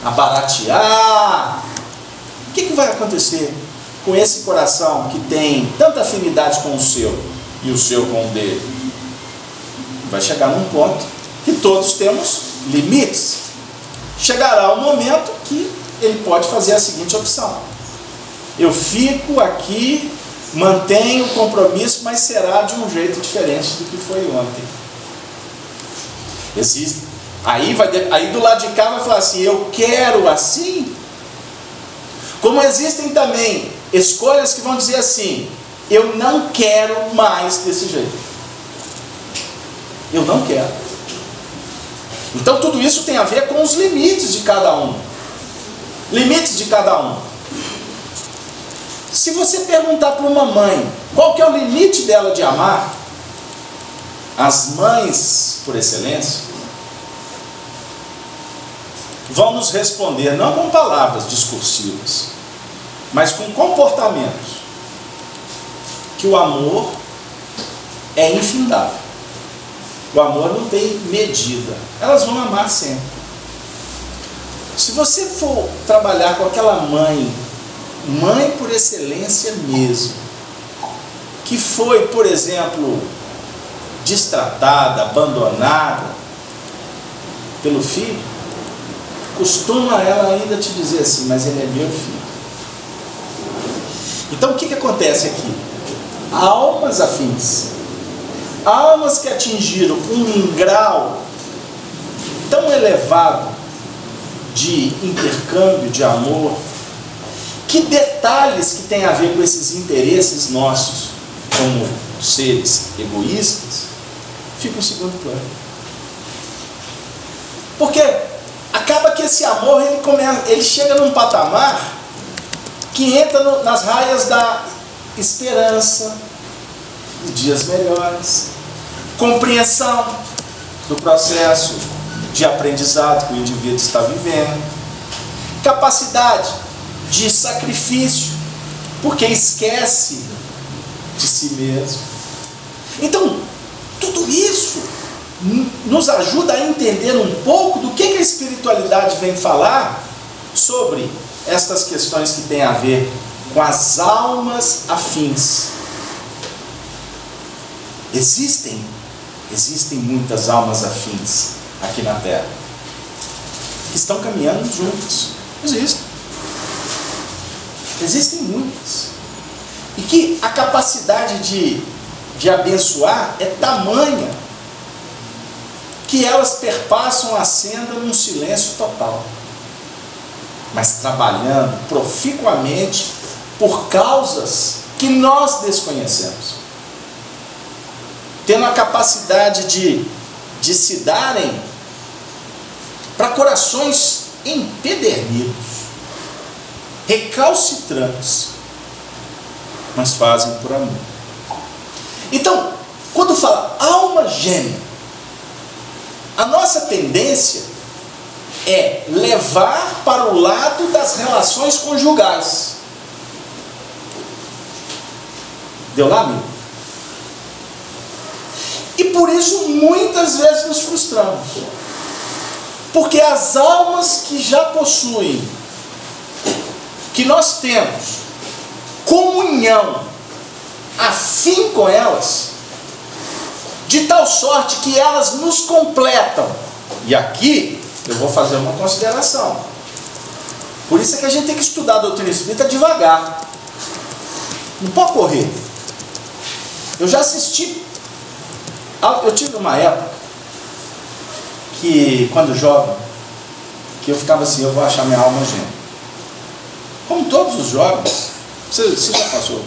a baratear. O que vai acontecer com esse coração que tem tanta afinidade com o seu e o seu com o dele? Vai chegar num ponto que todos temos limites. Chegará o momento que ele pode fazer a seguinte opção: eu fico aqui, mantenho o compromisso, mas será de um jeito diferente do que foi ontem. Aí do lado de cá vai falar assim: eu quero assim. Como existem também escolhas que vão dizer assim: eu não quero mais desse jeito. Eu não quero. Então tudo isso tem a ver com os limites de cada um. Limites de cada um. Se você perguntar para uma mãe qual que é o limite dela de amar, as mães por excelência, vão nos responder não com palavras discursivas, mas com comportamentos, que o amor é infindável. O amor não tem medida. Elas vão amar sempre. Se você for trabalhar com aquela mãe por excelência mesmo, que foi, por exemplo, destratada, abandonada pelo filho, costuma ela ainda te dizer assim: mas ele é meu filho. Então o que acontece aqui? Almas afins, almas que atingiram um grau tão elevado de intercâmbio, de amor, que detalhes que tem a ver com esses interesses nossos, como seres egoístas, ficam em segundo plano. Porque acaba que esse amor ele chega num patamar que entra nas raias da esperança de dias melhores, compreensão do processo de aprendizado que o indivíduo está vivendo, capacidade de sacrifício, porque esquece de si mesmo. Então, tudo isso nos ajuda a entender um pouco do que a espiritualidade vem falar sobre estas questões que têm a ver com as almas afins. Existem muitas almas afins aqui na Terra, que estão caminhando juntas. Existem muitas. E que a capacidade de abençoar é tamanha que elas perpassam a senda num silêncio total, mas trabalhando proficuamente por causas que nós desconhecemos, tendo a capacidade de se darem para corações empedernidos, recalcitrantes, mas fazem por amor. Então, quando fala alma gêmea, a nossa tendência é levar para o lado das relações conjugais. Deu lá, amigo? E por isso muitas vezes nos frustramos, porque as almas que já possuem, que nós temos comunhão afim com elas, de tal sorte que elas nos completam. E aqui eu vou fazer uma consideração. Por isso é que a gente tem que estudar a doutrina espírita devagar, não pode correr. Eu já assisti, eu tive uma época que, quando jovem, que eu ficava assim: eu vou achar minha alma gêmea. Como todos os jovens. Você já passou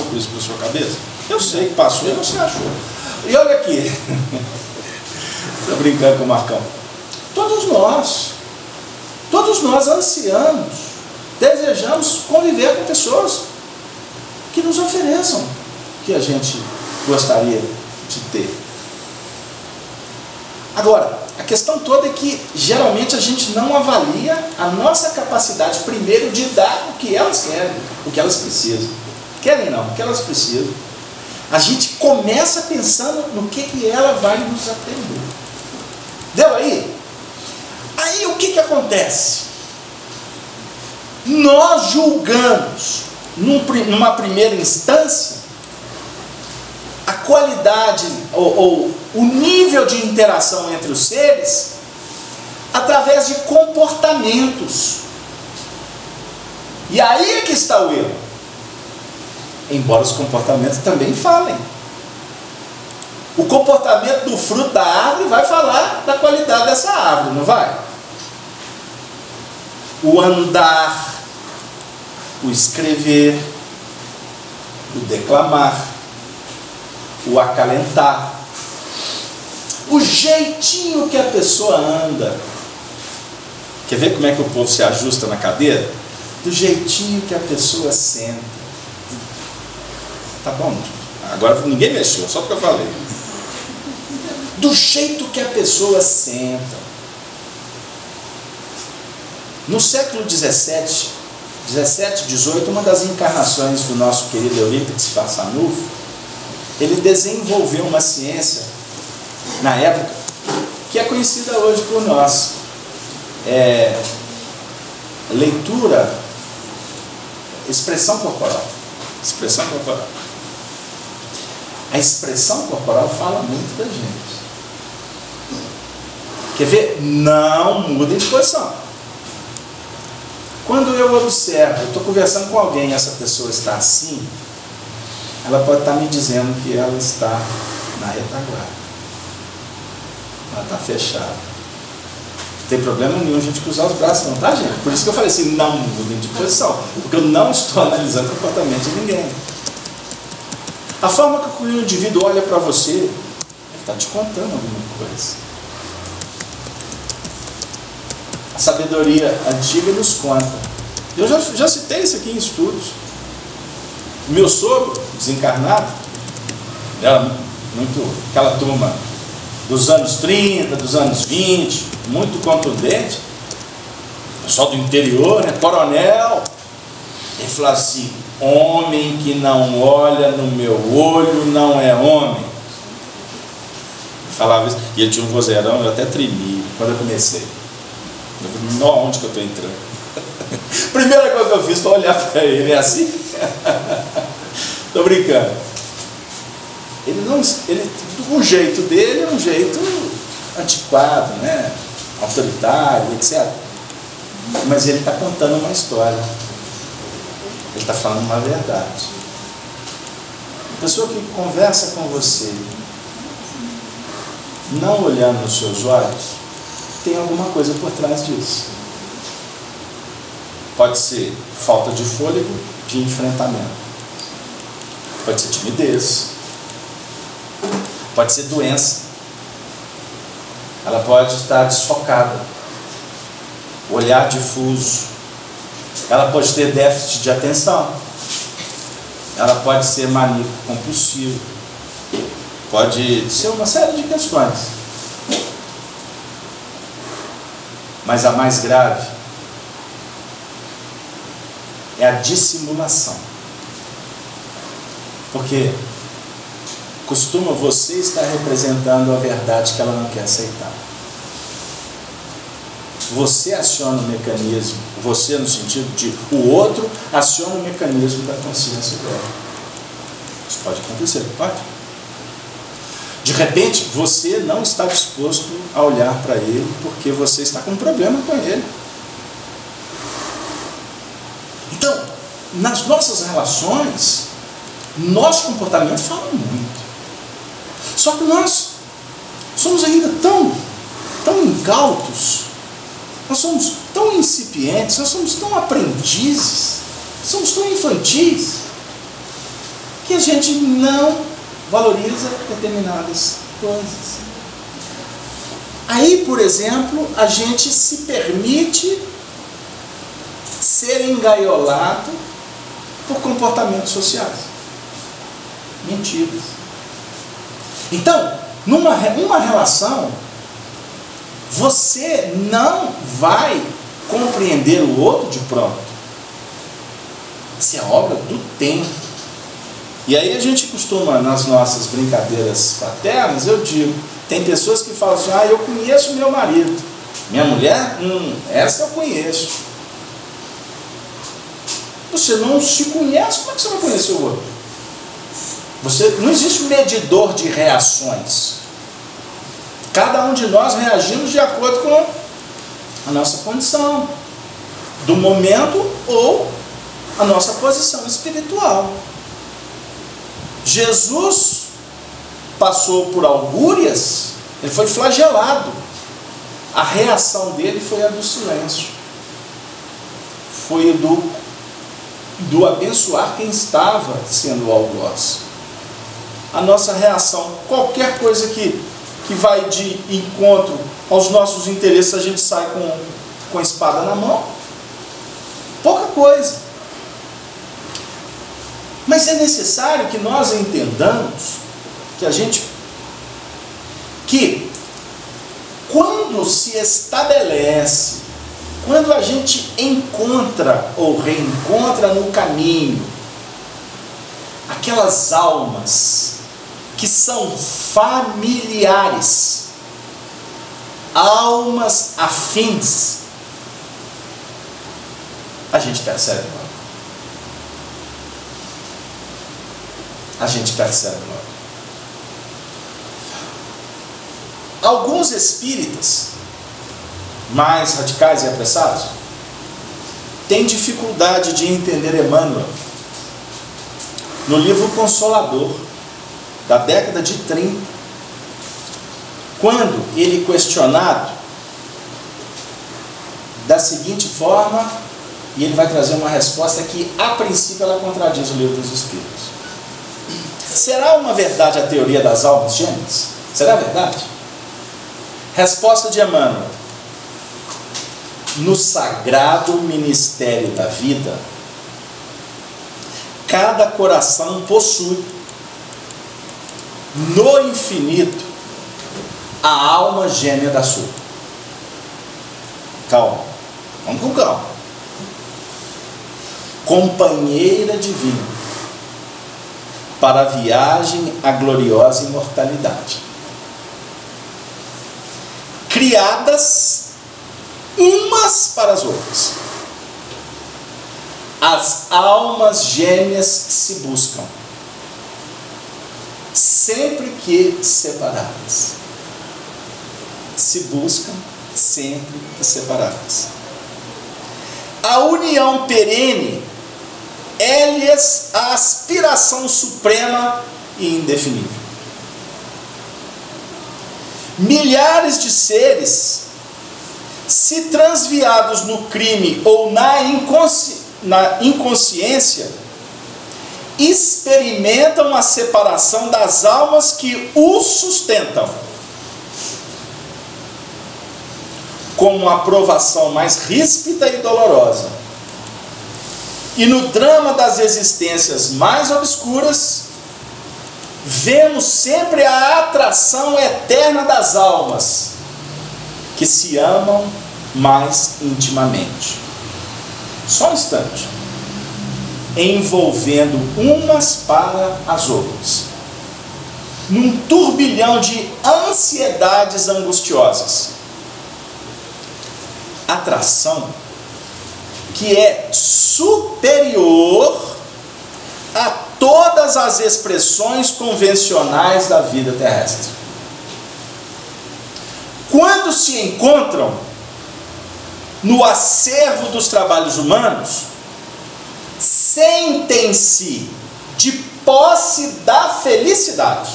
por isso pela sua cabeça? Eu sei que passou e você achou. E olha aqui, estou brincando com o Marcão. Todos nós ansiamos, desejamos conviver com pessoas que nos ofereçam o que a gente gostaria de ter. Agora, a questão toda é que geralmente a gente não avalia a nossa capacidade primeiro de dar o que elas querem, o que elas precisam. Querem não, o que elas precisam. A gente começa pensando no que ela vai nos atender. Deu aí? Aí o que acontece? Nós julgamos, numa primeira instância, a qualidade ou o nível de interação entre os seres através de comportamentos. E aí é que está o erro. Embora os comportamentos também falem. O comportamento do fruto da árvore vai falar da qualidade dessa árvore, não vai? O andar, o escrever, o declamar, o acalentar, o jeitinho que a pessoa anda. Quer ver como é que o povo se ajusta na cadeira? Do jeitinho que a pessoa senta. Tá bom? Agora ninguém mexeu, só porque eu falei. do jeito que a pessoa senta. No século XVII, 18, uma das encarnações do nosso querido Eurípides Barçanufo, ele desenvolveu uma ciência, na época, que é conhecida hoje por nós. Leitura, expressão corporal. Expressão corporal. A expressão corporal fala muito da gente. Quer ver? Não mudem de posição. Quando eu observo, eu estou conversando com alguém e essa pessoa está assim, ela pode estar me dizendo que ela está na retaguarda. Ela está fechada. Não tem problema nenhum a gente cruzar os braços, não, tá, gente? Por isso que eu falei assim, não mudem de posição, porque eu não estou analisando o comportamento de ninguém. A forma que o indivíduo olha para você, ele está te contando alguma coisa. A sabedoria antiga nos conta. Eu já citei isso aqui em estudos. Meu sogro, desencarnado, era muito aquela turma dos anos 30, dos anos 20, muito contundente, pessoal do interior, né, coronel. Ele falou assim: homem que não olha no meu olho não é homem. Eu falava isso, e ele tinha um vozeirão, eu até tremi quando eu comecei. Eu falei, não, onde que eu estou entrando? Primeira coisa que eu fiz foi olhar para ele, é assim? Estou brincando. O jeito dele é um jeito antiquado, né? Autoritário, etc. Mas ele está contando uma história. Ele está falando uma verdade. A pessoa que conversa com você, não olhando nos seus olhos, tem alguma coisa por trás disso. Pode ser falta de fôlego, de enfrentamento. Pode ser timidez. Pode ser doença. Ela pode estar desfocada. Olhar difuso. Ela pode ter déficit de atenção. Ela pode ser maníaco compulsivo. Pode ser uma série de questões. Mas a mais grave é a dissimulação. Porque costuma você estar representando a verdade que ela não quer aceitar. Você aciona o mecanismo, você no sentido de o outro aciona o mecanismo da consciência dela. Isso pode acontecer, pode? De repente, você não está disposto a olhar para ele porque você está com um problema com ele. Então, nas nossas relações, nosso comportamento fala muito. Só que nós somos ainda tão incautos, nós somos tão incipientes, nós somos tão aprendizes, somos tão infantis, que a gente não valoriza determinadas coisas. Aí, por exemplo, a gente se permite ser engaiolado por comportamentos sociais. Mentiras. Então, numa relação, você não vai compreender o outro de pronto. Isso é obra do tempo. E aí a gente costuma, nas nossas brincadeiras fraternas, eu digo, tem pessoas que falam assim, eu conheço meu marido. Minha mulher, essa eu conheço. Você não se conhece, como é que você vai conhecer o outro? Não existe medidor de reações. Cada um de nós reagimos de acordo com a nossa condição, do momento ou a nossa posição espiritual. Jesus passou por algurias, ele foi flagelado. A reação dele foi a do silêncio. Foi do abençoar quem estava sendo algoz. A nossa reação, qualquer coisa que vai de encontro aos nossos interesses, a gente sai com a espada na mão. Pouca coisa. Mas é necessário que nós entendamos que a gente que quando se estabelece, quando a gente encontra ou reencontra no caminho aquelas almas que são familiares, almas afins, a gente percebe logo. A gente percebe logo. Alguns espíritas mais radicais e apressados têm dificuldade de entender Emmanuel. No livro Consolador, da década de 30, quando ele questionado da seguinte forma, e ele vai trazer uma resposta que a princípio ela contradiz o Livro dos Espíritos. Será uma verdade a teoria das almas gêmeas? Será verdade? Resposta de Emmanuel: no sagrado ministério da vida, cada coração possui no infinito a alma gêmea da sua. Calma, vamos com calma. Companheira divina para a viagem à gloriosa imortalidade. Criadas umas para as outras. As almas gêmeas se buscam, sempre que separadas. Se buscam, sempre que separadas. A união perene é-lhes a aspiração suprema e indefinível. Milhares de seres, se transviados no crime ou na inconsciência, experimentam a separação das almas que os sustentam, com uma provação mais ríspida e dolorosa. E no drama das existências mais obscuras, vemos sempre a atração eterna das almas que se amam mais intimamente. Só um instante. Envolvendo umas para as outras, num turbilhão de ansiedades angustiosas. Atração que é superior a todas as expressões convencionais da vida terrestre. Quando se encontram no acervo dos trabalhos humanos, sentem-se de posse da felicidade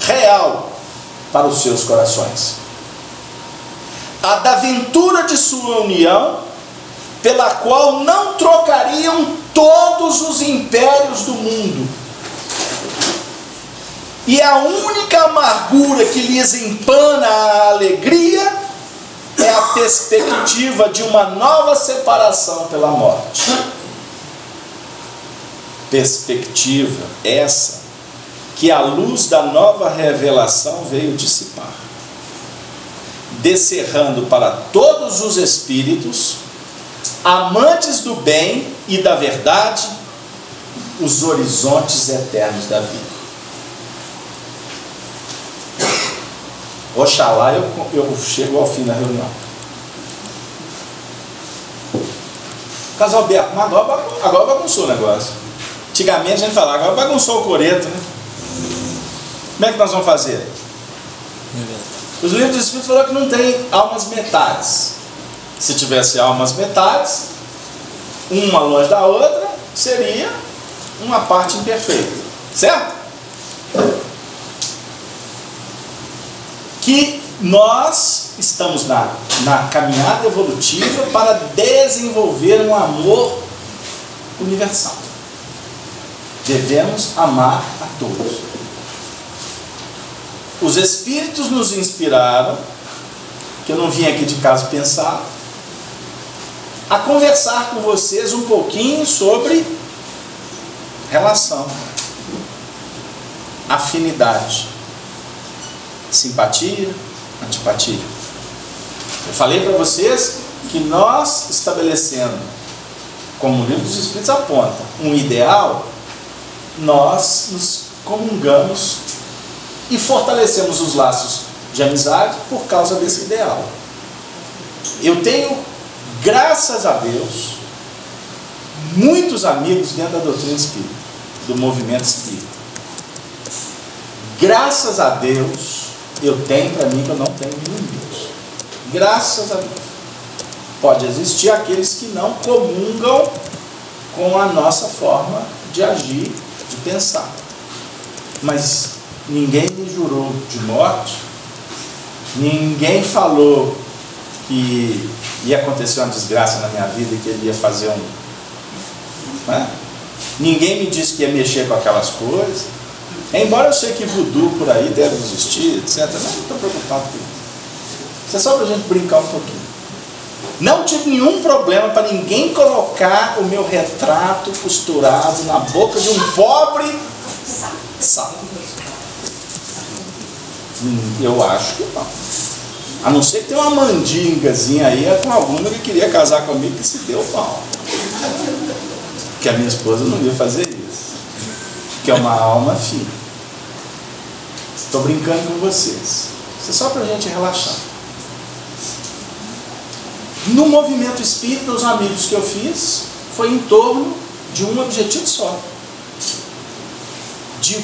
real para os seus corações. A da ventura de sua união, pela qual não trocariam todos os impérios do mundo. E a única amargura que lhes empana a alegria é a perspectiva de uma nova separação pela morte. Perspectiva essa que a luz da nova revelação veio dissipar, descerrando para todos os espíritos, amantes do bem e da verdade, os horizontes eternos da vida. Oxalá eu chego ao fim da reunião. Casal Alberto, mas agora bagunçou o negócio. Antigamente a gente falava, agora bagunçou o coreto, né? Como é que nós vamos fazer? Os livros dos Espíritos falaram que não tem almas metades. Se tivesse almas metades, uma longe da outra, seria uma parte imperfeita. Certo? Que nós estamos na caminhada evolutiva para desenvolver um amor universal. Devemos amar a todos. Os Espíritos nos inspiraram, que eu não vim aqui de caso pensar, a conversar com vocês um pouquinho sobre relação, afinidade. simpatia, antipatia. Eu falei para vocês que nós estabelecendo, como o Livro dos Espíritos aponta, um ideal, nós nos comungamos e fortalecemos os laços de amizade por causa desse ideal. Eu tenho, graças a Deus, muitos amigos dentro da doutrina espírita, do movimento espírita. Graças a Deus, eu tenho para mim que eu não tenho inimigos. Graças a Deus. Pode existir aqueles que não comungam com a nossa forma de agir, de pensar. Mas ninguém me jurou de morte, ninguém falou que ia acontecer uma desgraça na minha vida e que ele ia fazer né? Ninguém me disse que ia mexer com aquelas coisas. Embora eu sei que voodoo por aí deve existir, etc. Não estou preocupado com isso. Isso é só para a gente brincar um pouquinho. Não tive nenhum problema para ninguém colocar o meu retrato costurado na boca de um pobre sapo. Eu acho que não. A não ser que tenha uma mandingazinha aí com alguma que queria casar comigo que se deu mal. Que a minha esposa não ia fazer isso. Que é uma alma fina. Estou brincando com vocês. Isso é só para a gente relaxar. No movimento espírita, os amigos que eu fiz foi em torno de um objetivo só: de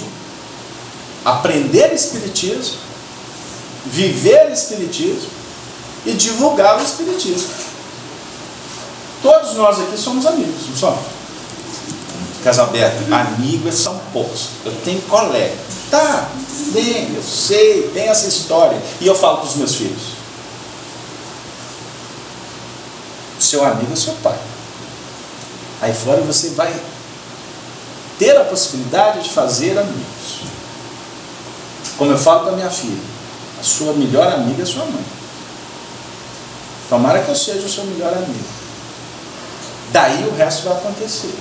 aprender espiritismo, viver espiritismo e divulgar o espiritismo. Todos nós aqui somos amigos, não somos? Casalberto, amigos são poucos. Eu tenho colega. Tá, tem, eu sei, tem essa história. E eu falo para os meus filhos: seu amigo é seu pai. Aí fora você vai ter a possibilidade de fazer amigos. Como eu falo para minha filha, a sua melhor amiga é sua mãe. Tomara que eu seja o seu melhor amigo. Daí o resto vai acontecer.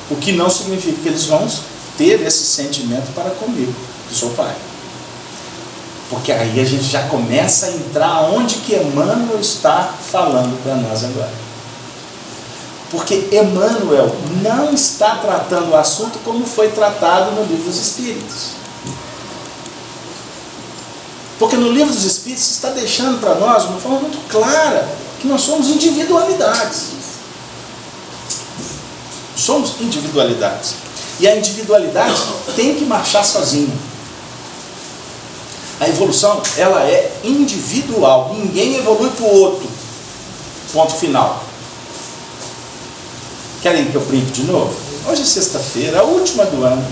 O que não significa que eles vão ter esse sentimento para comigo, que sou pai. Porque aí a gente já começa a entrar onde que Emmanuel está falando para nós agora. Porque Emmanuel não está tratando o assunto como foi tratado no Livro dos Espíritos. Porque no Livro dos Espíritos está deixando para nós uma forma muito clara que nós somos individualidades. Somos individualidades. E a individualidade tem que marchar sozinha. A evolução, ela é individual. Ninguém evolui para o outro. Ponto final. Querem que eu brinque de novo? Hoje é sexta-feira, a última do ano.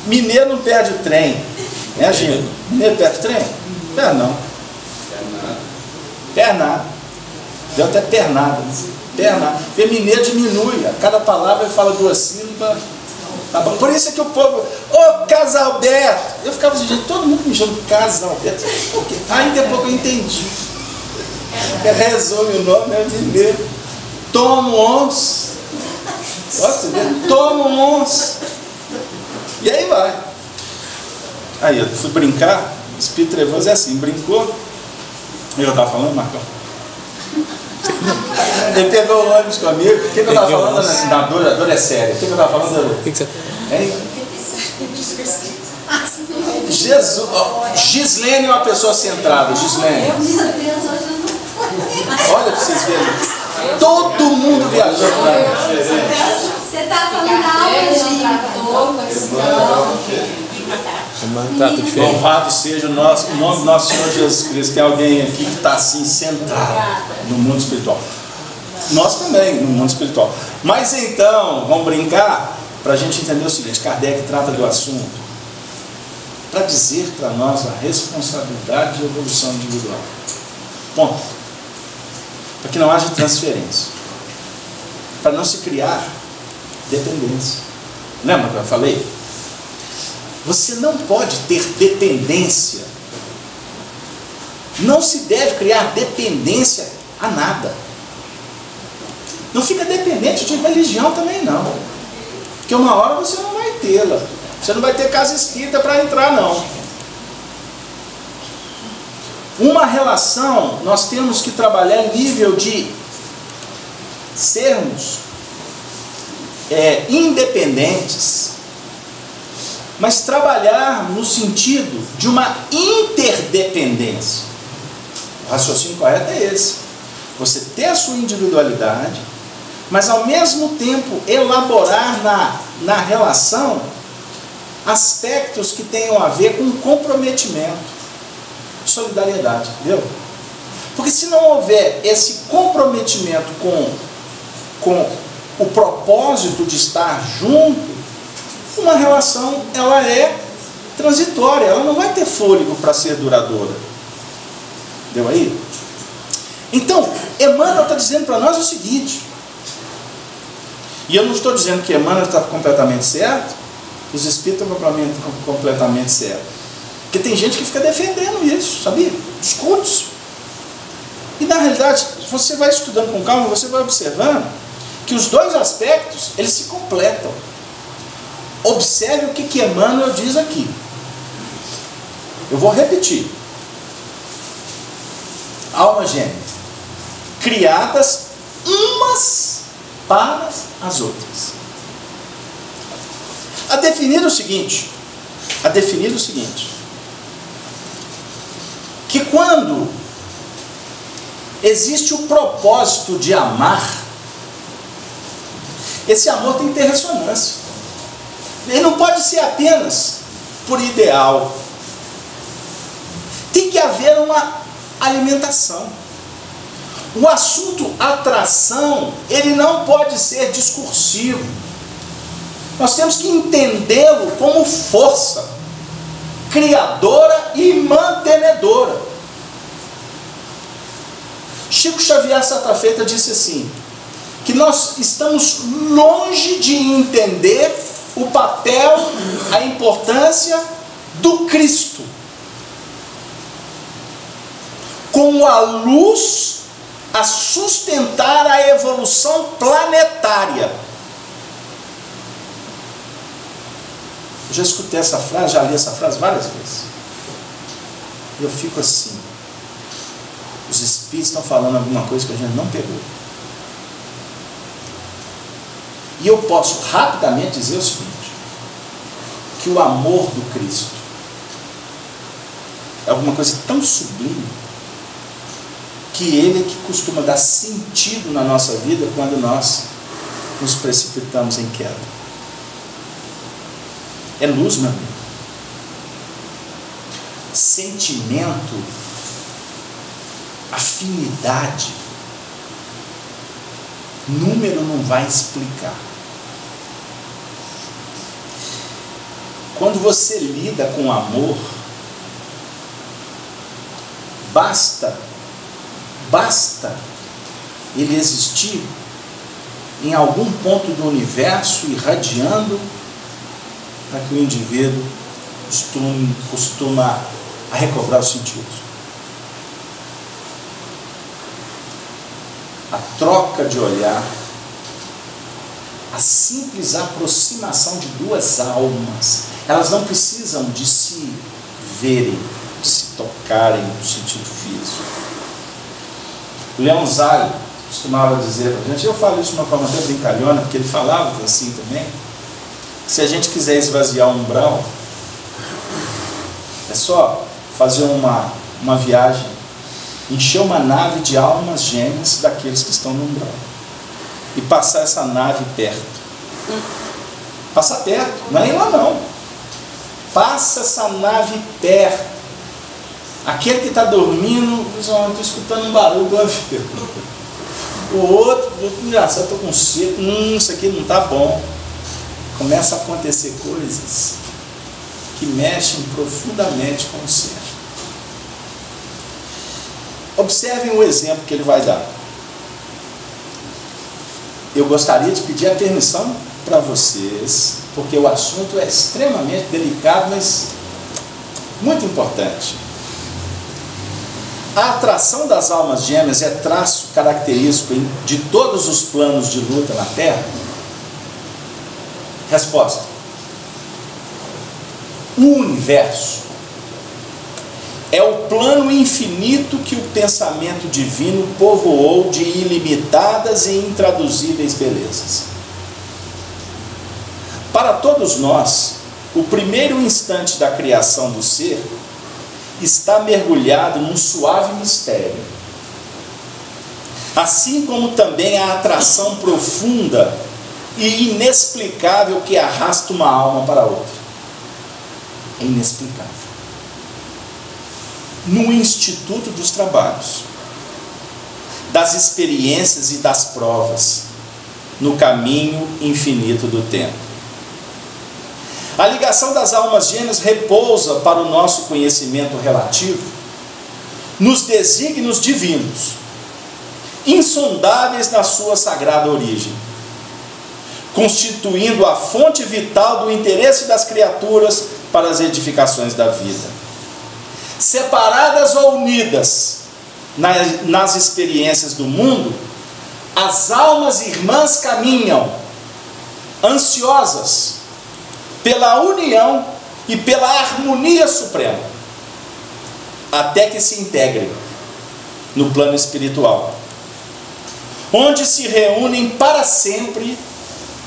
Mineiro não perde o trem. Né, Gino? Mineiro perde o trem? Perde não. Pernada. Deu até pernada. Pernada. Porque mineiro diminui. A cada palavra ele fala duas sílabas. Tá bom. Por isso é que o povo, ô Casalberto, eu ficava assim, gente, todo mundo me chama de Casalberto. Por quê? Aí depois eu entendi. Resume o nome, é mineiro. Tomo uns. Tomo uns. E aí vai. Aí eu fui brincar, o Espírito Trevoso é assim, brincou. Eu estava falando, Marcão? Ele pegou o ônibus comigo. O que eu estava falando? A dor é séria. O que eu estava falando? Hein? Jesus. Gislene é uma pessoa centrada. Gislene. Olha para vocês verem. Todo mundo viajando para mim. Você está falando da aula de Louvado seja o nome do nosso Senhor Jesus Cristo. Tem alguém aqui que está assim centrado no mundo espiritual. Nós também, no mundo espiritual. Mas então, vamos brincar para a gente entender o seguinte: Kardec trata do assunto para dizer para nós a responsabilidade de evolução individual. Ponto. Para que não haja transferência. Para não se criar dependência. Lembra que eu falei? Você não pode ter dependência. Não se deve criar dependência a nada. Não fica dependente de religião também não. Porque uma hora você não vai tê-la. Você não vai ter casa espírita para entrar não. Uma relação, nós temos que trabalhar em nível de sermos independentes, mas trabalhar no sentido de uma interdependência. O raciocínio correto é esse. Você ter a sua individualidade, mas ao mesmo tempo elaborar na relação aspectos que tenham a ver com comprometimento, solidariedade, entendeu? Porque se não houver esse comprometimento com o propósito de estar junto, uma relação, ela é transitória, ela não vai ter fôlego para ser duradoura. Deu aí? Então, Emmanuel está dizendo para nós o seguinte, e eu não estou dizendo que Emmanuel está completamente certo, os espíritos estão completamente certos, porque tem gente que fica defendendo isso, sabia? Discute-se. E na realidade, você vai estudando com calma, você vai observando que os dois aspectos, eles se completam. Observe o que Emmanuel diz aqui. Eu vou repetir. Almas gêmeas, criadas umas para as outras. A definir o seguinte, que quando existe o propósito de amar, esse amor tem que ter ressonância. Ele não pode ser apenas por ideal. Tem que haver uma alimentação. O assunto atração, ele não pode ser discursivo. Nós temos que entendê-lo como força criadora e mantenedora. Chico Xavier, certa feita, disse assim, que nós estamos longe de entender o papel, a importância do Cristo como a luz a sustentar a evolução planetária. Eu já escutei essa frase, já li essa frase várias vezes. E eu fico assim, os espíritos estão falando alguma coisa que a gente não pegou. E eu posso rapidamente dizer o seguinte, que o amor do Cristo é alguma coisa tão sublime, que ele é que costuma dar sentido na nossa vida quando nós nos precipitamos em queda. É luz, meu amigo. Sentimento, afinidade, número não vai explicar. Quando você lida com amor, basta ele existir em algum ponto do universo, irradiando, para que o indivíduo costuma a recobrar os sentidos. A troca de olhar, a simples aproximação de duas almas, elas não precisam de se verem, de se tocarem no sentido físico. O Leon Zay costumava dizer para a gente, eu falo isso de uma forma até brincalhona, porque ele falava assim também, se a gente quiser esvaziar o umbral, é só fazer uma viagem, encher uma nave de almas gêmeas daqueles que estão no umbral e passar essa nave perto. Passar perto, não é ir lá não. Passa essa nave perto. Aquele que está dormindo, diz, oh, estou escutando um barulho do avião. O outro, engraçado, estou com seco, isso aqui não está bom. Começa a acontecer coisas que mexem profundamente com o ser. Observem o exemplo que ele vai dar. Eu gostaria de pedir a permissão para vocês, porque o assunto é extremamente delicado, mas muito importante. A atração das almas gêmeas é traço característico de todos os planos de luta na Terra? Resposta: o universo é o plano infinito que o pensamento divino povoou de ilimitadas e intraduzíveis belezas. Para todos nós, o primeiro instante da criação do ser está mergulhado num suave mistério, assim como também a atração profunda e inexplicável que arrasta uma alma para outra. É inexplicável. No Instituto dos Trabalhos, das experiências e das provas, no caminho infinito do tempo. A ligação das almas gêmeas repousa para o nosso conhecimento relativo nos desígnios divinos, insondáveis na sua sagrada origem, constituindo a fonte vital do interesse das criaturas para as edificações da vida. Separadas ou unidas nas experiências do mundo, as almas irmãs caminham, ansiosas pela união e pela harmonia suprema, até que se integrem no plano espiritual, onde se reúnem para sempre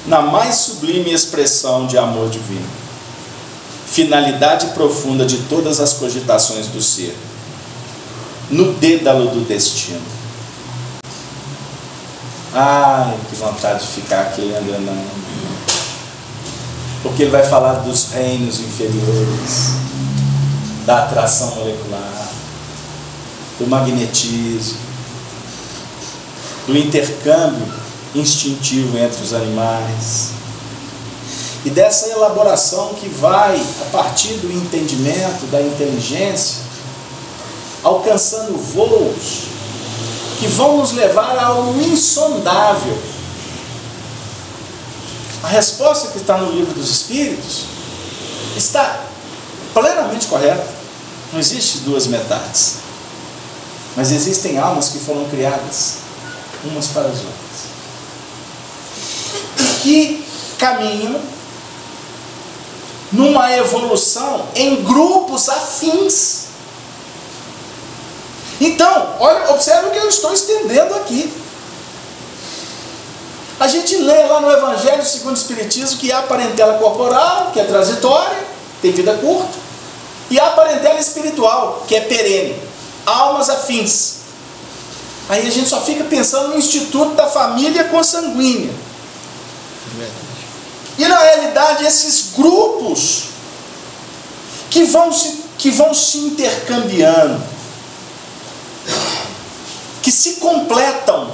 na mais sublime expressão de amor divino, finalidade profunda de todas as cogitações do ser, no dédalo do destino. Ai, que vontade de ficar aqui lendo, porque ele vai falar dos reinos inferiores, da atração molecular, do magnetismo, do intercâmbio instintivo entre os animais, e dessa elaboração que vai, a partir do entendimento, da inteligência, alcançando voos que vão nos levar ao insondável. A resposta que está no Livro dos Espíritos está plenamente correta. Não existe duas metades, mas existem almas que foram criadas umas para as outras, e que caminham numa evolução em grupos afins. Então, olha, observe o que eu estou estendendo aqui. A gente lê lá no Evangelho segundo o Espiritismo que há a parentela corporal, que é transitória, tem vida curta, e há a parentela espiritual, que é perene, almas afins. Aí a gente só fica pensando no instituto da família consanguínea. E na realidade esses grupos que vão se intercambiando, que se completam,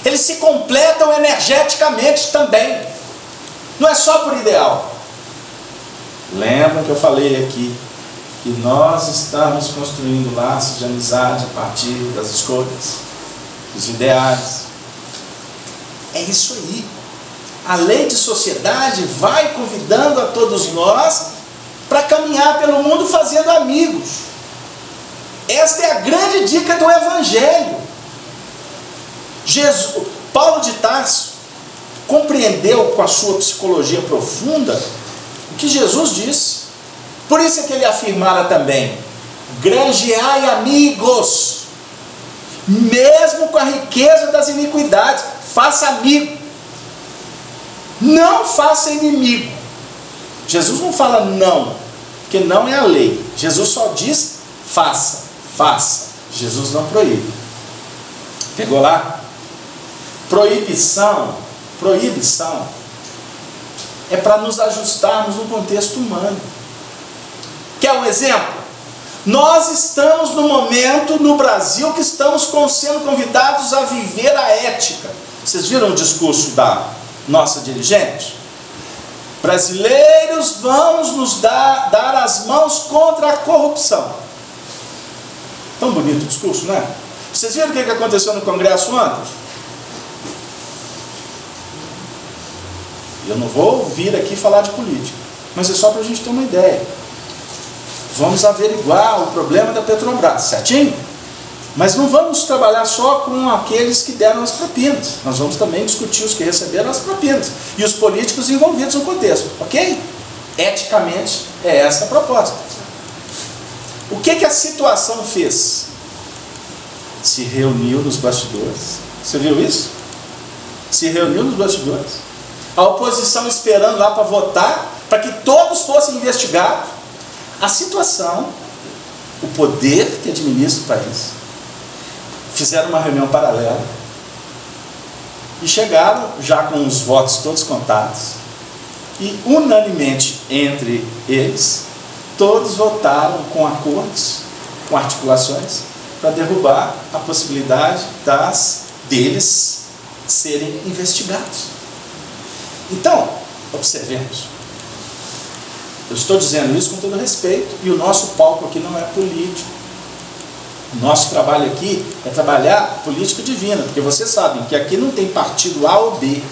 eles se completam energeticamente também, não é só por ideal. Lembra que eu falei aqui que nós estamos construindo laços de amizade a partir das escolhas, dos ideais. É isso aí. A lei de sociedade vai convidando a todos nós para caminhar pelo mundo fazendo amigos. Esta é a grande dica do Evangelho. Paulo de Tarso compreendeu com a sua psicologia profunda o que Jesus disse. Por isso é que ele afirmara também: granjeai amigos, mesmo com a riqueza das iniquidades, faça amigo. Não faça inimigo. Jesus não fala não, porque não é a lei. Jesus só diz faça, faça. Jesus não proíbe. Pegou lá? Proibição é para nos ajustarmos no contexto humano. Quer um exemplo? Nós estamos no momento no Brasil que estamos sendo convidados a viver a ética. Vocês viram o discurso da nossa dirigente? Brasileiros, vamos nos dar as mãos contra a corrupção. Tão bonito o discurso, não é? Vocês viram o que aconteceu no Congresso ontem? Eu não vou vir aqui falar de política, mas é só para a gente ter uma ideia. Vamos averiguar o problema da Petrobras, certinho? Mas não vamos trabalhar só com aqueles que deram as propinas. Nós vamos também discutir os que receberam as propinas e os políticos envolvidos no contexto, ok? Eticamente é essa a proposta. O que a situação fez? Se reuniu nos bastidores. Você viu isso? Se reuniu nos bastidores. A oposição esperando lá para votar, para que todos fossem investigados. A situação, o poder que administra o país, fizeram uma reunião paralela e chegaram já com os votos todos contados e unanimemente entre eles, todos votaram com acordos, com articulações, para derrubar a possibilidade deles serem investigados. Então, observemos. Eu estou dizendo isso com todo respeito, e o nosso palco aqui não é político. O nosso trabalho aqui é trabalhar política divina, porque vocês sabem que aqui não tem partido A ou B.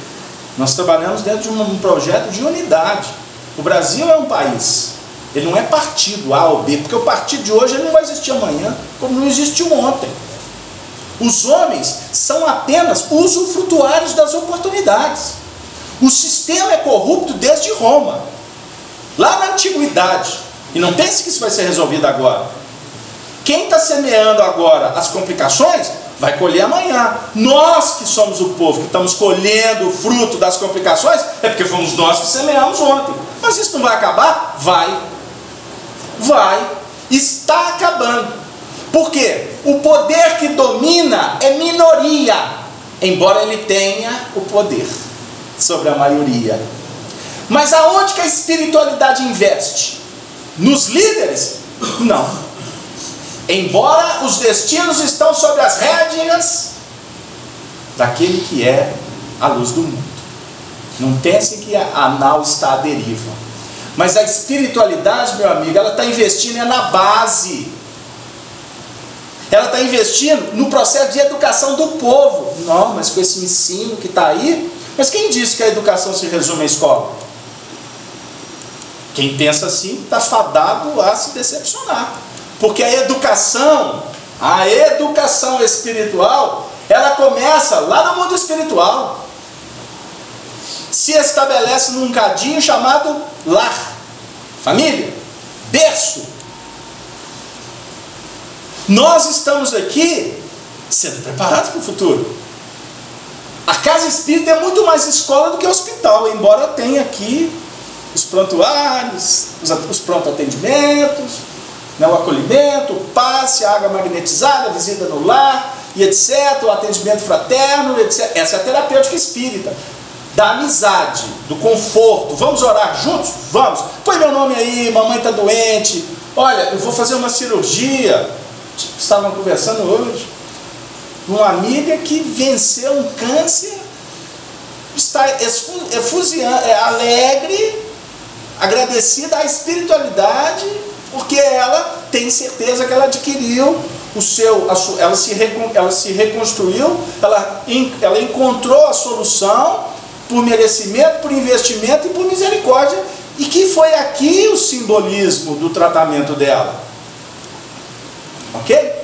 Nós trabalhamos dentro de um projeto de unidade. O Brasil é um país, ele não é partido A ou B, porque o partido de hoje ele não vai existir amanhã, como não existiu ontem. Os homens são apenas usufrutuários das oportunidades. O sistema é corrupto desde Roma, lá na antiguidade. E não pense que isso vai ser resolvido agora. Quem está semeando agora as complicações, vai colher amanhã. Nós que somos o povo, que estamos colhendo o fruto das complicações, é porque fomos nós que semeamos ontem. Mas isso não vai acabar? Vai. Vai. Está acabando. Por quê? O poder que domina é minoria, embora ele tenha o poder sobre a maioria. Mas aonde que a espiritualidade investe? Nos líderes? Não. Embora os destinos estão sobre as rédeas daquele que é a luz do mundo. Não pensem que a nau está à deriva. Mas a espiritualidade, meu amigo, ela está investindo na base. Ela está investindo no processo de educação do povo. Não, mas com esse ensino que está aí. Mas quem disse que a educação se resume à escola? Quem pensa assim está fadado a se decepcionar. Porque a educação espiritual, ela começa lá no mundo espiritual. Se estabelece num cadinho chamado lar, família, berço. Nós estamos aqui sendo preparados para o futuro. A casa espírita é muito mais escola do que hospital, embora tenha aqui os prontuários, os pronto-atendimentos, o acolhimento, o passe, a água magnetizada, a visita no lar, e etc., o atendimento fraterno, etc. Essa é a terapêutica espírita, da amizade, do conforto. Vamos orar juntos? Vamos. Põe meu nome aí, mamãe está doente, olha, eu vou fazer uma cirurgia. Estavam conversando hoje, uma amiga que venceu um câncer, está alegre, agradecida à espiritualidade, porque ela tem certeza que ela adquiriu ela se reconstruiu, ela encontrou a solução por merecimento, por investimento e por misericórdia, e que foi aqui o simbolismo do tratamento dela. Ok?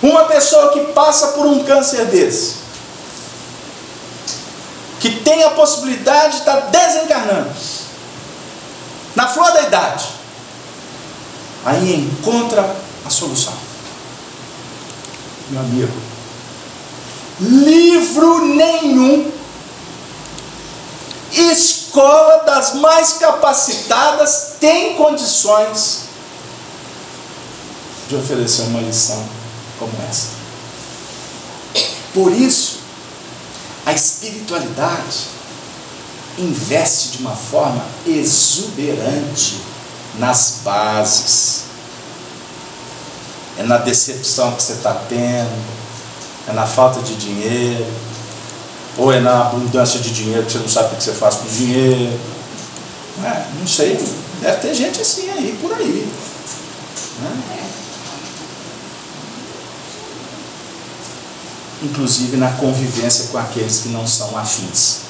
Uma pessoa que passa por um câncer desse, que tem a possibilidade de estar desencarnando, na flor da idade, aí encontra a solução. Meu amigo, livro nenhum, escola das mais capacitadas tem condições de oferecer uma lição como essa. Por isso, a espiritualidade investe de uma forma exuberante nas bases. É na decepção que você está tendo, é na falta de dinheiro, ou é na abundância de dinheiro que você não sabe o que você faz com o dinheiro. Não sei, deve ter gente assim aí, por aí. Inclusive na convivência com aqueles que não são afins.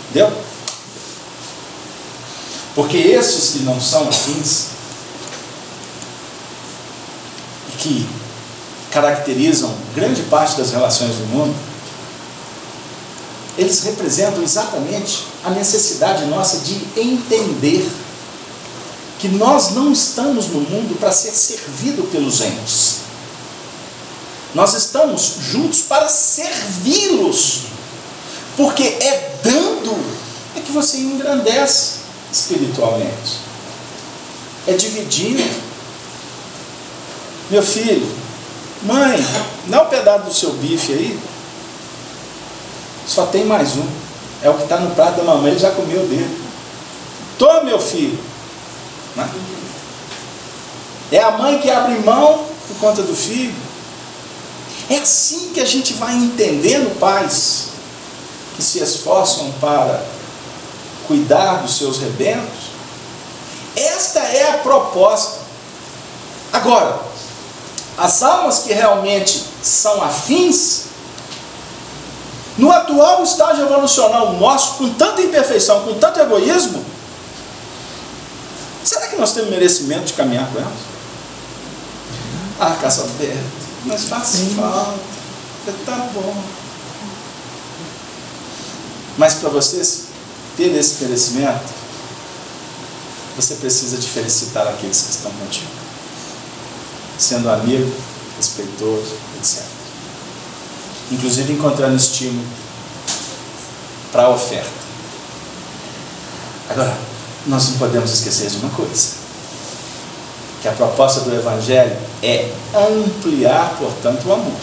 Entendeu? Porque esses que não são afins, que caracterizam grande parte das relações do mundo, eles representam exatamente a necessidade nossa de entender que nós não estamos no mundo para ser servido pelos entes. Nós estamos juntos para servi-los. Porque é dando é que você engrandece espiritualmente. É dividindo. Meu filho, mãe, dá um pedaço do seu bife aí. Só tem mais um. É o que está no prato da mamãe, ele já comeu dele. Toma, meu filho. É a mãe que abre mão por conta do filho. É assim que a gente vai entendendo pais que se esforçam para cuidar dos seus rebentos. Esta é a proposta. Agora, as almas que realmente são afins, no atual estágio evolucional nosso, com tanta imperfeição, com tanto egoísmo, será que nós temos merecimento de caminhar com elas? Ah, Cássio Alberto, mas faz falta. Tá bom. Mas para você ter esse merecimento, você precisa de felicitar aqueles que estão contigo, sendo amigo, respeitoso, etc. Inclusive encontrando estímulo para a oferta. Agora, nós não podemos esquecer de uma coisa, que a proposta do Evangelho é ampliar, portanto, o amor.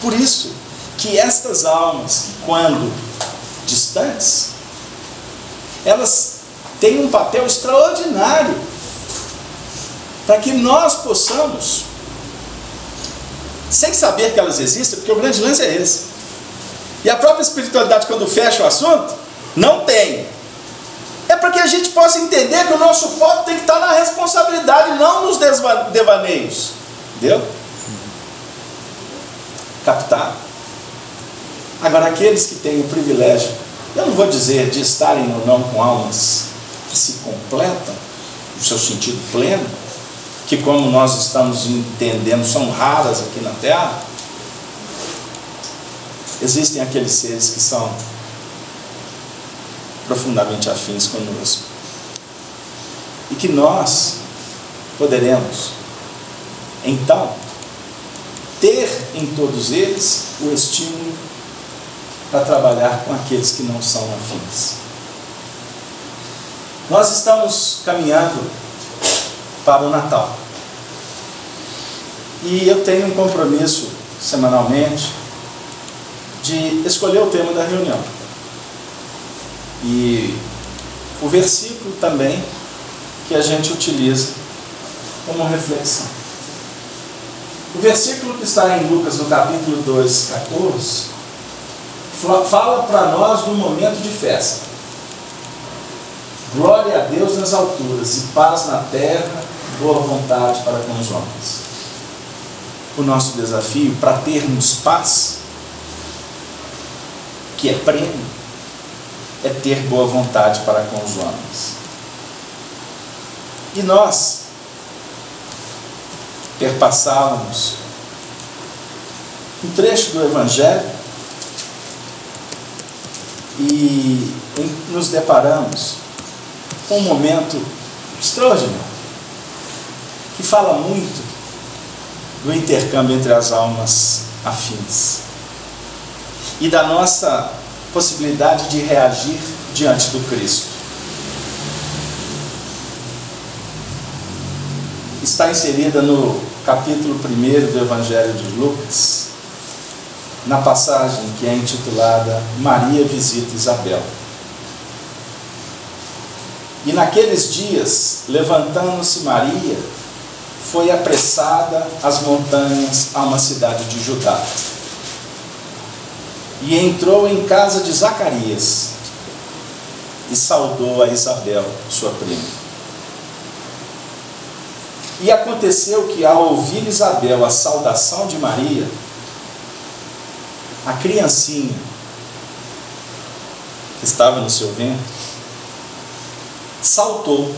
Por isso que estas almas, que quando distantes, elas têm um papel extraordinário para que nós possamos, sem saber que elas existem, porque o grande lance é esse. E a própria espiritualidade, quando fecha o assunto, não tem. É para que a gente possa entender que o nosso foco tem que estar na responsabilidade, não nos devaneios. Entendeu? Captar. Agora, aqueles que têm o privilégio, eu não vou dizer de estarem ou não com almas que se completam, no seu sentido pleno, que como nós estamos entendendo, são raras aqui na Terra. Existem aqueles seres que são profundamente afins conosco, e que nós poderemos, então, ter em todos eles o estímulo para trabalhar com aqueles que não são afins. Nós estamos caminhando para o Natal, e eu tenho um compromisso semanalmente de escolher o tema da reunião e o versículo também que a gente utiliza como reflexão. O versículo que está em Lucas, no capítulo 2, 14, fala para nós de um momento de festa. Glória a Deus nas alturas e paz na terra, boa vontade para com os homens. O nosso desafio para termos paz, que é prêmio, é ter boa vontade para com os homens. E nós perpassávamos um trecho do Evangelho e nos deparamos com um momento extraordinário, que fala muito do intercâmbio entre as almas afins e da nossa possibilidade de reagir diante do Cristo. Está inserida no capítulo 1 do Evangelho de Lucas, na passagem que é intitulada Maria visita Isabel. E naqueles dias, levantando-se Maria, foi apressada às montanhas a uma cidade de Judá. E entrou em casa de Zacarias e saudou a Isabel, sua prima. E aconteceu que, ao ouvir Isabel a saudação de Maria, a criancinha que estava no seu ventre saltou,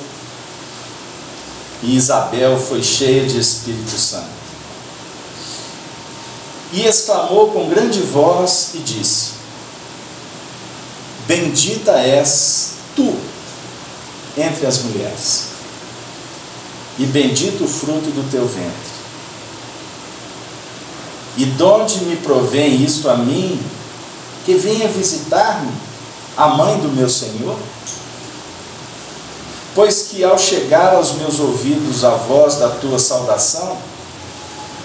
e Isabel foi cheia de Espírito Santo. E exclamou com grande voz e disse: Bendita és tu entre as mulheres, e bendito o fruto do teu ventre. E donde me provém isto a mim, que venha visitar-me a mãe do meu Senhor? Pois que ao chegar aos meus ouvidos a voz da tua saudação,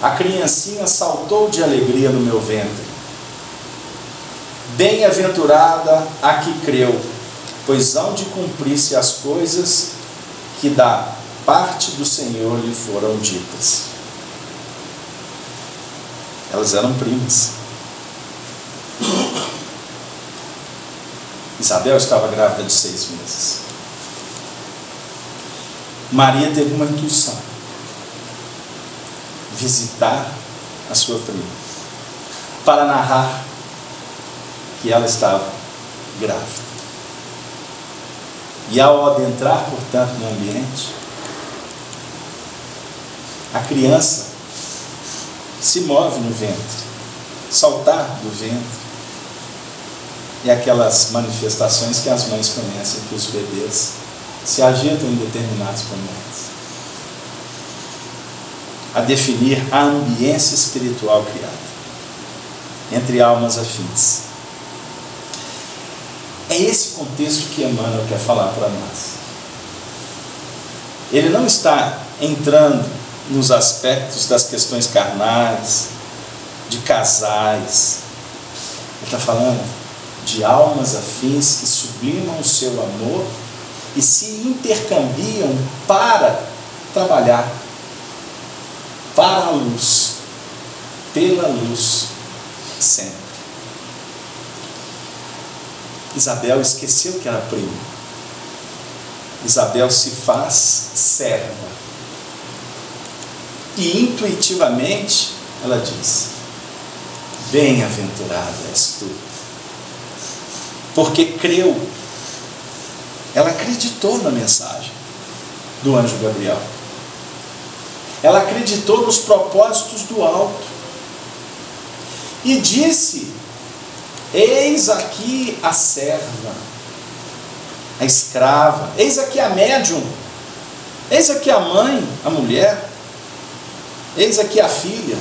a criancinha saltou de alegria no meu ventre. Bem-aventurada a que creu, pois hão de cumprir-se as coisas que da parte do Senhor lhe foram ditas. Elas eram primas. Isabel estava grávida de 6 meses. Maria teve uma intuição: visitar a sua prima, para narrar que ela estava grávida. E ao adentrar, portanto, no ambiente, a criança se move no ventre, saltar do ventre, e aquelas manifestações que as mães conhecem, que os bebês se agitam em determinados momentos, a definir a ambiência espiritual criada entre almas afins. É esse contexto que Emmanuel quer falar para nós. Ele não está entrando nos aspectos das questões carnais, de casais. Ele está falando de almas afins que sublimam o seu amor e se intercambiam para trabalhar para a luz, pela luz, sempre. Isabel esqueceu que era prima. Isabel se faz serva. E intuitivamente ela diz: bem-aventurada és tu. Porque creu. Ela acreditou na mensagem do anjo Gabriel. Ela acreditou nos propósitos do alto. E disse: eis aqui a serva, a escrava, eis aqui a médium, eis aqui a mãe, a mulher, eis aqui a filha,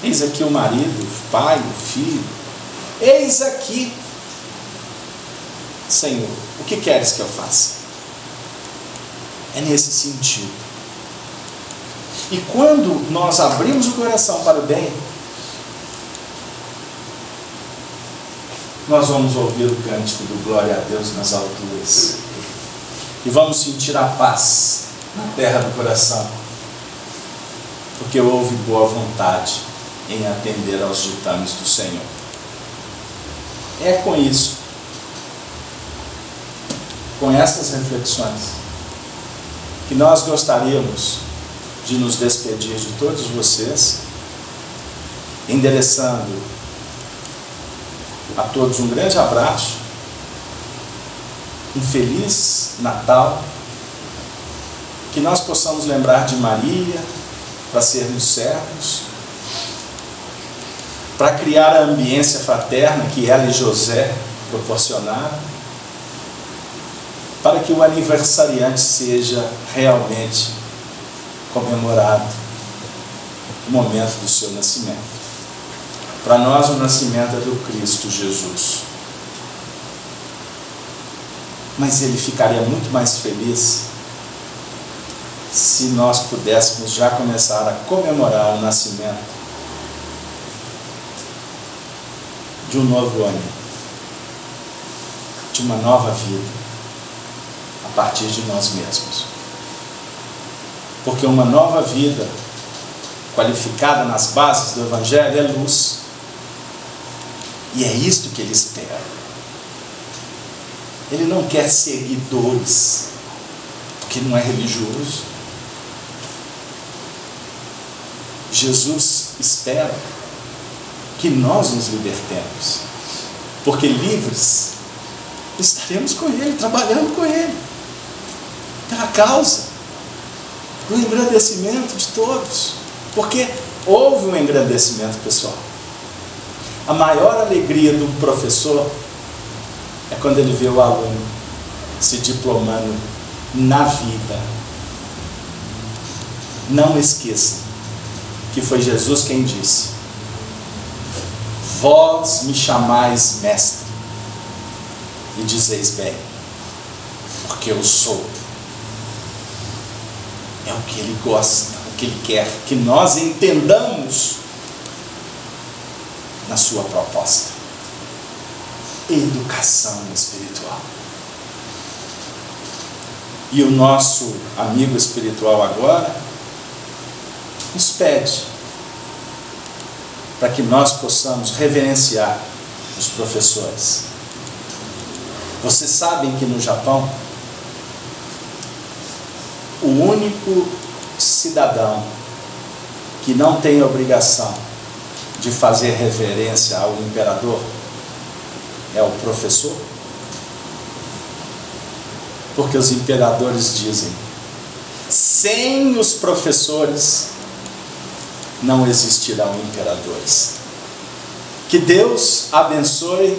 eis aqui o marido, o pai, o filho, eis aqui, Senhor, o que queres que eu faça? É nesse sentido. E quando nós abrimos o coração para o bem, nós vamos ouvir o cântico do Glória a Deus nas alturas. E vamos sentir a paz na terra do coração. Porque houve boa vontade em atender aos ditames do Senhor. É com isso, com estas reflexões, que nós gostaríamos de nos despedir de todos vocês, endereçando a todos um grande abraço, um feliz Natal, que nós possamos lembrar de Maria, para sermos servos, para criar a ambiência fraterna que ela e José proporcionaram, para que o aniversariante seja realmente comemorado o momento do seu nascimento. Para nós o nascimento é do Cristo Jesus. Mas ele ficaria muito mais feliz se nós pudéssemos já começar a comemorar o nascimento de um novo homem, de uma nova vida, a partir de nós mesmos. Porque uma nova vida, qualificada nas bases do Evangelho, é luz. E é isto que ele espera. Ele não quer seguidores, porque não é religioso. Jesus espera que nós nos libertemos, porque livres estaremos com Ele, trabalhando com Ele, pela causa do engrandecimento de todos, porque houve um engrandecimento pessoal. A maior alegria de um professor é quando ele vê o aluno se diplomando na vida. Não esqueça que foi Jesus quem disse: vós me chamais mestre, e dizeis bem, porque eu sou. É o que Ele gosta, o que Ele quer que nós entendamos na sua proposta. Educação espiritual. E o nosso amigo espiritual agora nos pede para que nós possamos reverenciar os professores. Vocês sabem que no Japão, o único cidadão que não tem a obrigação de fazer reverência ao imperador é o professor? Porque os imperadores dizem: sem os professores não existirão imperadores. Que Deus abençoe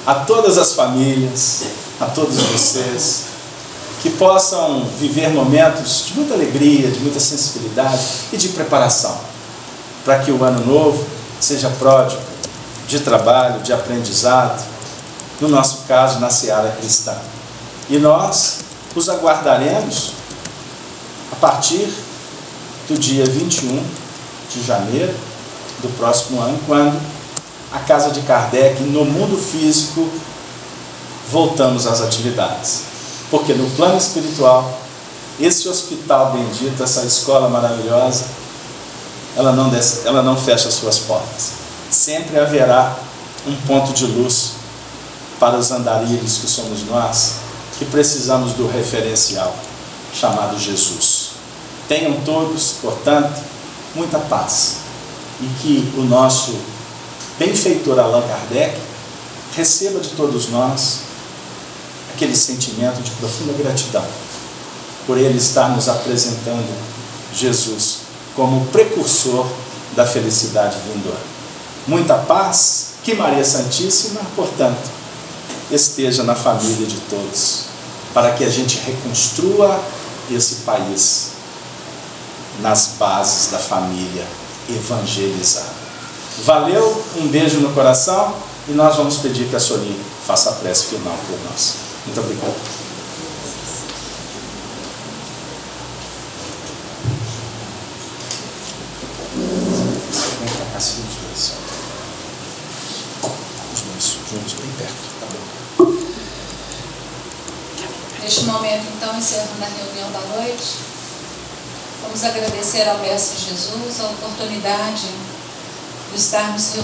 a todas as famílias, a todos vocês, que possam viver momentos de muita alegria, de muita sensibilidade e de preparação, para que o ano novo seja pródigo de trabalho, de aprendizado, no nosso caso, na seara cristã. E nós os aguardaremos a partir do dia 21 de janeiro do próximo ano, quando a Casa de Kardec, no mundo físico, voltamos às atividades. Porque no plano espiritual, esse hospital bendito, essa escola maravilhosa, ela não fecha suas portas. Sempre haverá um ponto de luz para os andarilhos que somos nós, que precisamos do referencial chamado Jesus. Tenham todos, portanto, muita paz, e que o nosso benfeitor Allan Kardec receba de todos nós aquele sentimento de profunda gratidão por ele estar nos apresentando Jesus como precursor da felicidade vindoura. Muita paz, que Maria Santíssima, portanto, esteja na família de todos, para que a gente reconstrua esse país nas bases da família evangelizada. Valeu, um beijo no coração, e nós vamos pedir que a Soninha faça a prece final por nós. Muito obrigado. Vem para cá, sim, os dois juntos, bem perto. Tá bom. Neste momento, então, encerrando a reunião da noite, vamos agradecer ao Mestre Jesus a oportunidade de estarmos reunidos